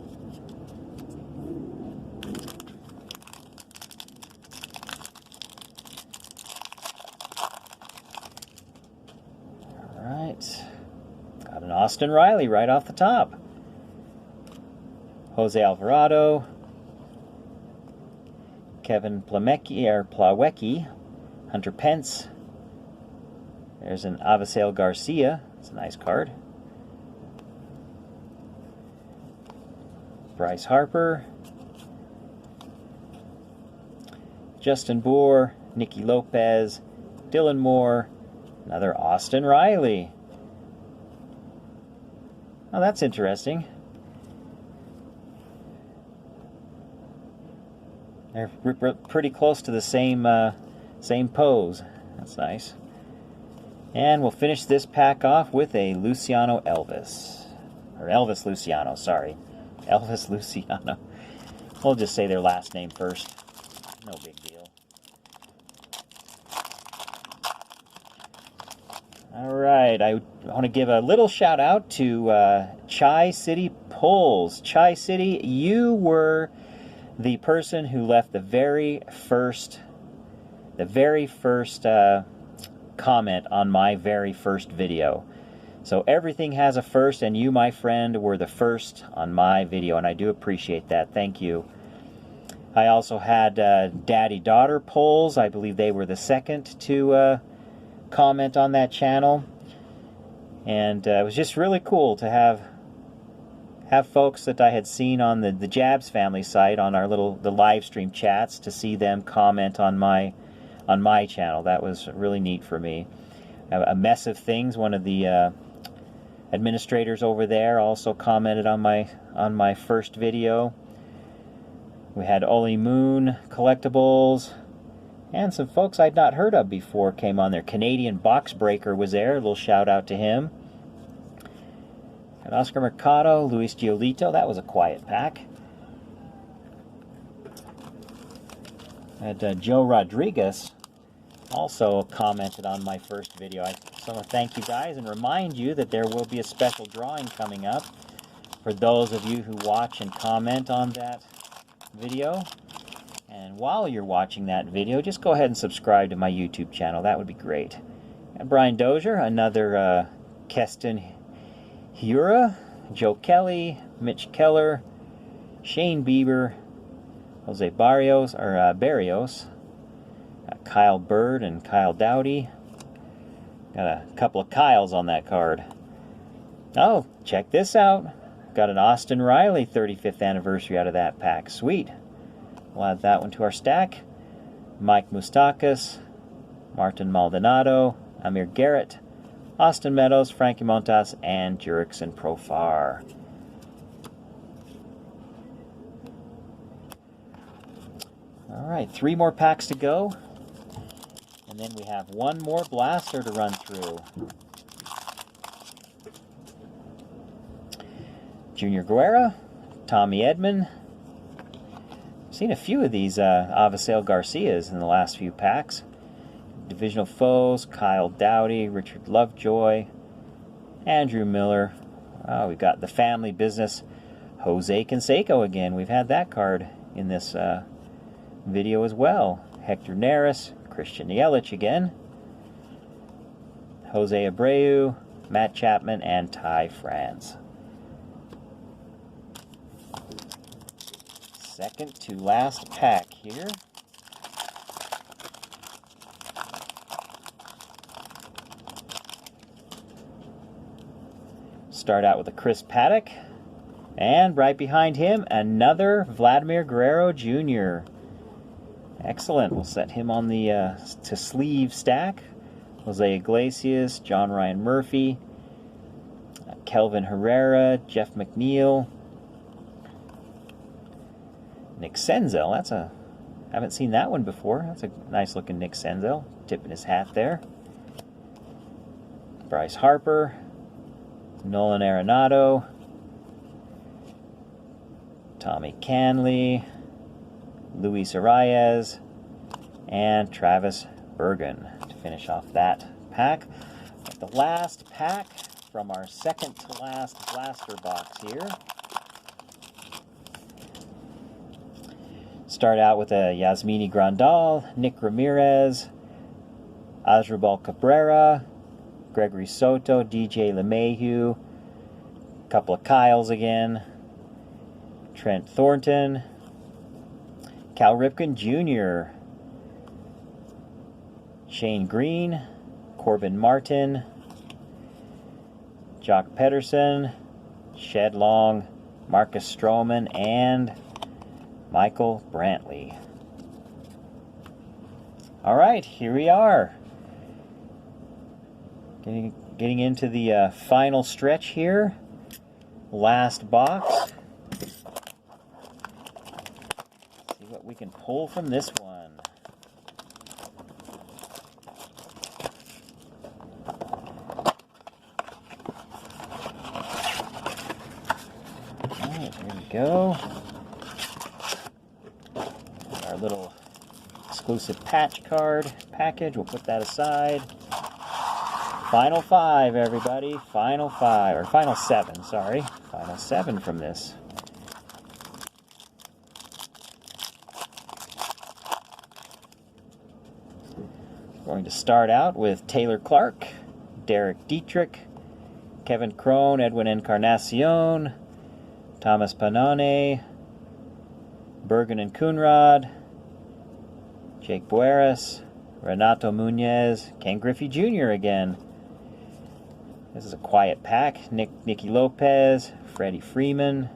All right. Got an Austin Riley right off the top. Jose Alvarado. Kevin Plawecki. Hunter Pence. There's an Avisail Garcia. It's a nice card. Bryce Harper. Justin Bour. Nicky Lopez. Dylan Moore. Another Austin Riley. Oh, that's interesting. They're pretty close to the same pose. That's nice. And we'll finish this pack off with a Luciano Elvis. Or Elvis Luciano, sorry. Elvis Luciano. We'll just say their last name first. No big deal. Alright, I want to give a little shout out to Chai City Pulls. Chai City, you were the person who left the very first comment on my very first video. So everything has a first, and you, my friend, were the first on my video, and I do appreciate that. Thank you. I also had Daddy-Daughter Polls. I believe they were the second to comment on that channel. And it was just really cool to have folks that I had seen on the Jabs family site, on the live stream chats, to see them comment on my channel. That was really neat for me. A Mess of Things, one of the administrators over there, also commented on my first video. We had Oli Moon Collectibles, and some folks I'd not heard of before came on there. Canadian Box Breaker was there. A little shout out to him. And Oscar Mercado, Luis Giolito. That was a quiet pack. And Joe Rodriguez also commented on my first video. I just want to thank you guys and remind you that there will be a special drawing coming up for those of you who watch and comment on that video. And while you're watching that video, just go ahead and subscribe to my YouTube channel. That would be great. And Brian Dozier, another Keston Hura, Joe Kelly, Mitch Keller, Shane Bieber, Jose Barrios, Kyle Bird and Kyle Dowdy. Got a couple of Kyles on that card. Oh, check this out. Got an Austin Riley 35th anniversary out of that pack. Sweet. We'll add that one to our stack. Mike Moustakas, Martin Maldonado, Amir Garrett, Austin Meadows, Frankie Montas, and Jurickson Profar. Alright, 3 more packs to go. And then we have one more blaster to run through. Junior Guerra, Tommy Edman. I've seen a few of these Avisail Garcias in the last few packs. Divisional Foes, Kyle Dowdy, Richard Lovejoy, Andrew Miller. We've got the Family Business, Jose Canseco again. We've had that card in this video as well. Hector Neris, Christian Yelich again, Jose Abreu, Matt Chapman, and Ty France. Second to last pack here. Start out with a Chris Paddock, and right behind him, another Vladimir Guerrero Jr. Excellent. We'll set him on the to sleeve stack. Jose Iglesias, John Ryan Murphy, Kelvin Herrera, Jeff McNeil, Nick Senzel. Haven't seen that one before. That's a nice looking Nick Senzel, tipping his hat there. Bryce Harper, Nolan Arenado, Tommy Canley, Luis Arias, and Travis Bergen to finish off that pack. the last pack from our second to last blaster box here. Start out with a Yasmani Grandal, Nick Ramirez, Asdrubal Cabrera, Gregory Soto, DJ LeMahieu, a couple of Kyles again, Trent Thornton, Cal Ripken Jr., Shane Green, Corbin Martin, Jock Pedersen, Shed Long, Marcus Stroman, and Michael Brantley. All right, here we are. Getting into the final stretch here. Last box. See what we can pull from this one. All right, here we go. Our little exclusive patch card package. We'll put that aside. Final 5, everybody. Final 5, or final 7, sorry. Final 7 from this. Going to start out with Taylor Clark, Derek Dietrich, Kevin Cron, Edwin Encarnacion, Thomas Pannone, Bergen and Coonrod, Jake Bueras, Renato Munez, Ken Griffey Jr. again. This is a quiet pack. Nicky Lopez, Freddie Freeman,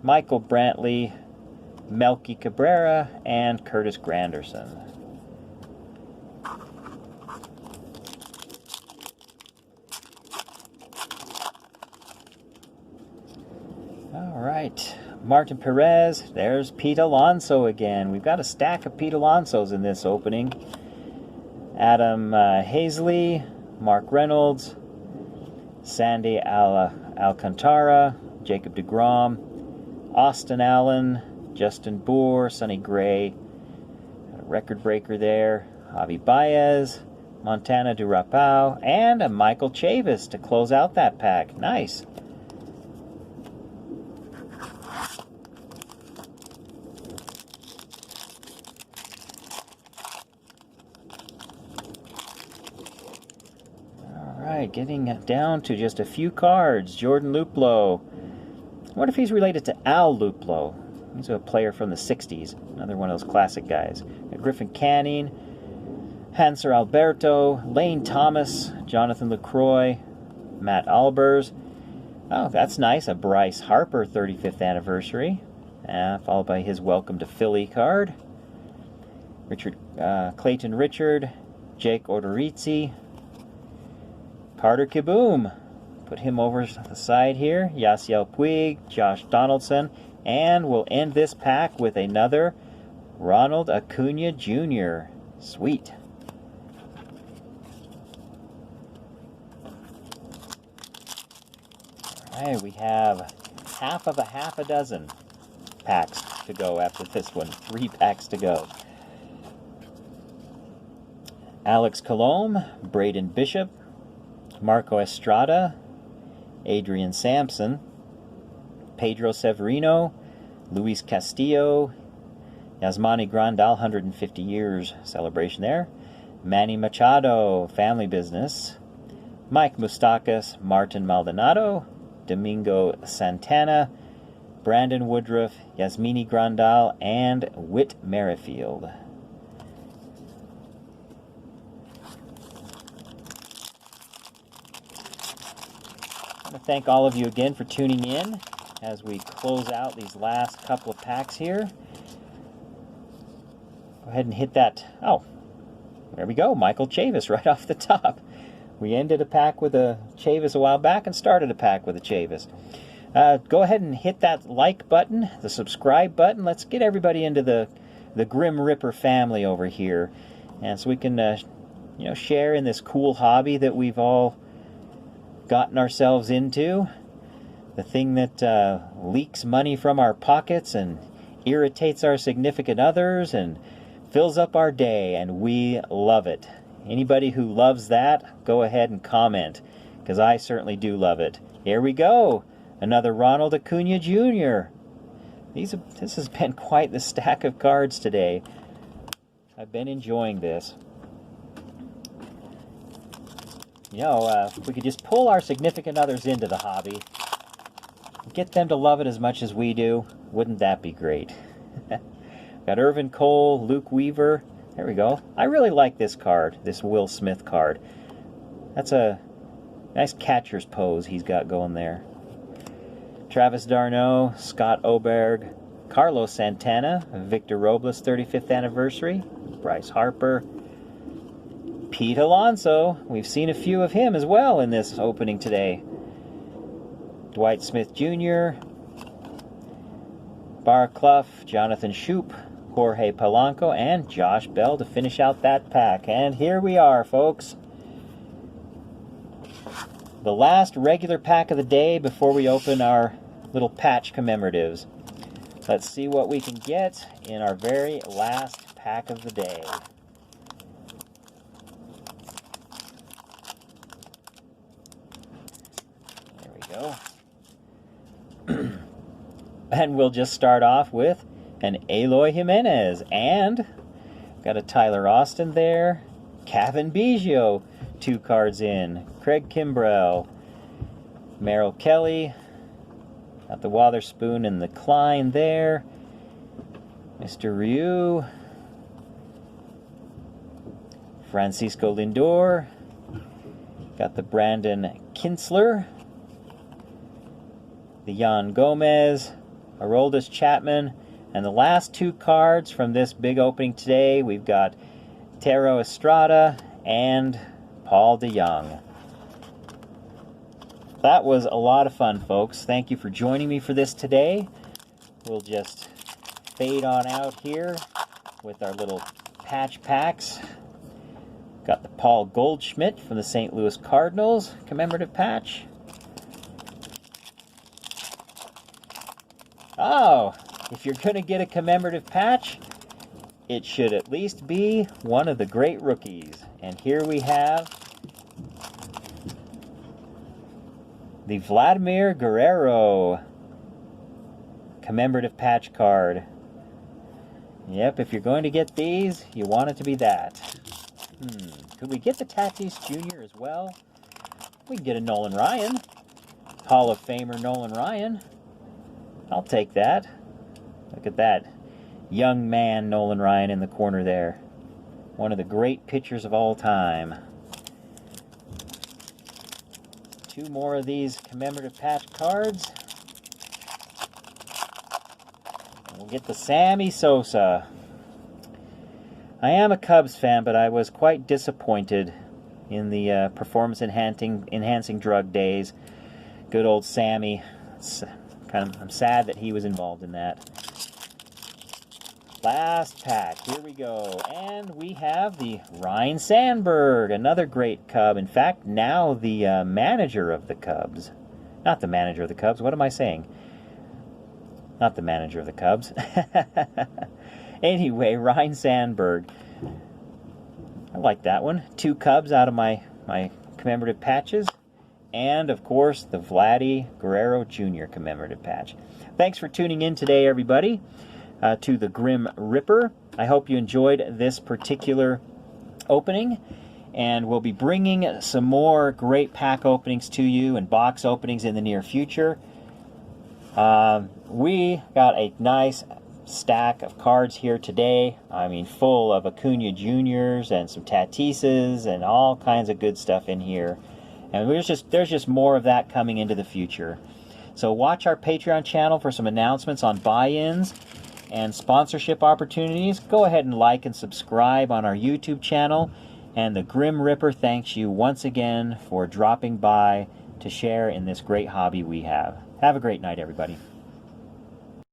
Michael Brantley, Melky Cabrera, and Curtis Granderson. All right, Martin Perez. There's Pete Alonso again. We've got a stack of Pete Alonsos in this opening. Adam Hazley, Mark Reynolds, Sandy Alcantara, Jacob deGrom, Austin Allen, Justin Bour, Sonny Gray, a record breaker there, Javi Baez, Montana Durapau, and a Michael Chavis to close out that pack. Nice. Getting down to just a few cards. Jordan Luplow. I wonder if he's related to Al Luplow. He's a player from the 60s. Another one of those classic guys. Griffin Canning, Hanser Alberto, Lane Thomas, Jonathan LaCroix, Matt Albers. Oh, that's nice. A Bryce Harper 35th anniversary. Followed by his Welcome to Philly card. Clayton Richard, Jake Odorizzi, Carter Kieboom, put him over the side here. Yasiel Puig, Josh Donaldson, and we'll end this pack with another Ronald Acuna Jr. Sweet. All right, we have half a dozen packs to go after this one. 3 packs to go. Alex Colomb, Braden Bishop, Marco Estrada, Adrian Sampson, Pedro Severino, Luis Castillo, Yasmani Grandal, 150 years celebration there, Manny Machado, family business, Mike Moustakas, Martin Maldonado, Domingo Santana, Brandon Woodruff, Yasmani Grandal, and Whit Merrifield. I want to thank all of you again for tuning in as we close out these last couple of packs here. Go ahead and hit that. Oh, there we go. Michael Chavis right off the top. We ended a pack with a Chavis a while back and started a pack with a Chavis. Go ahead and hit that like button, the subscribe button. Let's get everybody into the Grim Ripper family over here, and so we can share in this cool hobby that we've all gotten ourselves into. The thing that leaks money from our pockets and irritates our significant others and fills up our day, and we love it. Anybody who loves that, go ahead and comment, because I certainly do love it. Here we go. Another Ronald Acuna Jr. This has been quite the stack of cards today. I've been enjoying this. You know, if we could just pull our significant others into the hobby, get them to love it as much as we do, wouldn't that be great? Got Irvin Cole, Luke Weaver. There we go. I really like this card, this Will Smith card. That's a nice catcher's pose he's got going there. Travis d'Arnaud, Scott Oberg, Carlos Santana, Victor Robles 35th anniversary, Bryce Harper, Pete Alonso. We've seen a few of him as well in this opening today. Dwight Smith Jr., Bar Clough, Jonathan Shoup, Jorge Polanco, and Josh Bell to finish out that pack. And here we are, folks. The last regular pack of the day before we open our little patch commemoratives. Let's see what we can get in our very last pack of the day. There we go. And we'll just start off with an Eloy Jimenez, and got a Tyler Austin there, Cavan Biggio, 2 cards in, Craig Kimbrell, Merrill Kelly, got the Wotherspoon and the Klein there, Mr. Ryu, Francisco Lindor, got the Brandon Kintzler, the Yan Gomez, Aroldis Chapman, and the last 2 cards from this big opening today, we've got Thairo Estrada and Paul DeJong. That was a lot of fun, folks. Thank you for joining me for this today. We'll just fade on out here with our little patch packs. Got the Paul Goldschmidt from the St. Louis Cardinals commemorative patch. Oh, if you're going to get a commemorative patch, it should at least be one of the great rookies. And here we have the Vladimir Guerrero commemorative patch card. Yep, if you're going to get these, you want it to be that. Could we get the Tatis Jr. as well? We can get a Nolan Ryan. Hall of Famer Nolan Ryan. I'll take that. Look at that young man Nolan Ryan in the corner there. One of the great pitchers of all time. 2 more of these commemorative patch cards. And we'll get the Sammy Sosa. I am a Cubs fan, but I was quite disappointed in the performance-enhancing drug days. Good old Sammy. I'm sad that he was involved in that. Last pack, here we go. And we have the Ryne Sandberg, another great Cub. In fact, now the manager of the Cubs. Not the manager of the Cubs, what am I saying? Not the manager of the Cubs. Anyway, Ryne Sandberg. I like that one. 2 Cubs out of my commemorative patches. And, of course, the Vladdy Guerrero Jr. commemorative patch. Thanks for tuning in today, everybody, to the Grim Ripper. I hope you enjoyed this particular opening. And we'll be bringing some more great pack openings to you and box openings in the near future. We got a nice stack of cards here today. I mean, full of Acuna Juniors and some Tatises and all kinds of good stuff in here. And there's just more of that coming into the future. So watch our Patreon channel for some announcements on buy-ins and sponsorship opportunities. Go ahead and like and subscribe on our YouTube channel. And the Grim Ripper thanks you once again for dropping by to share in this great hobby we have. Have a great night, everybody.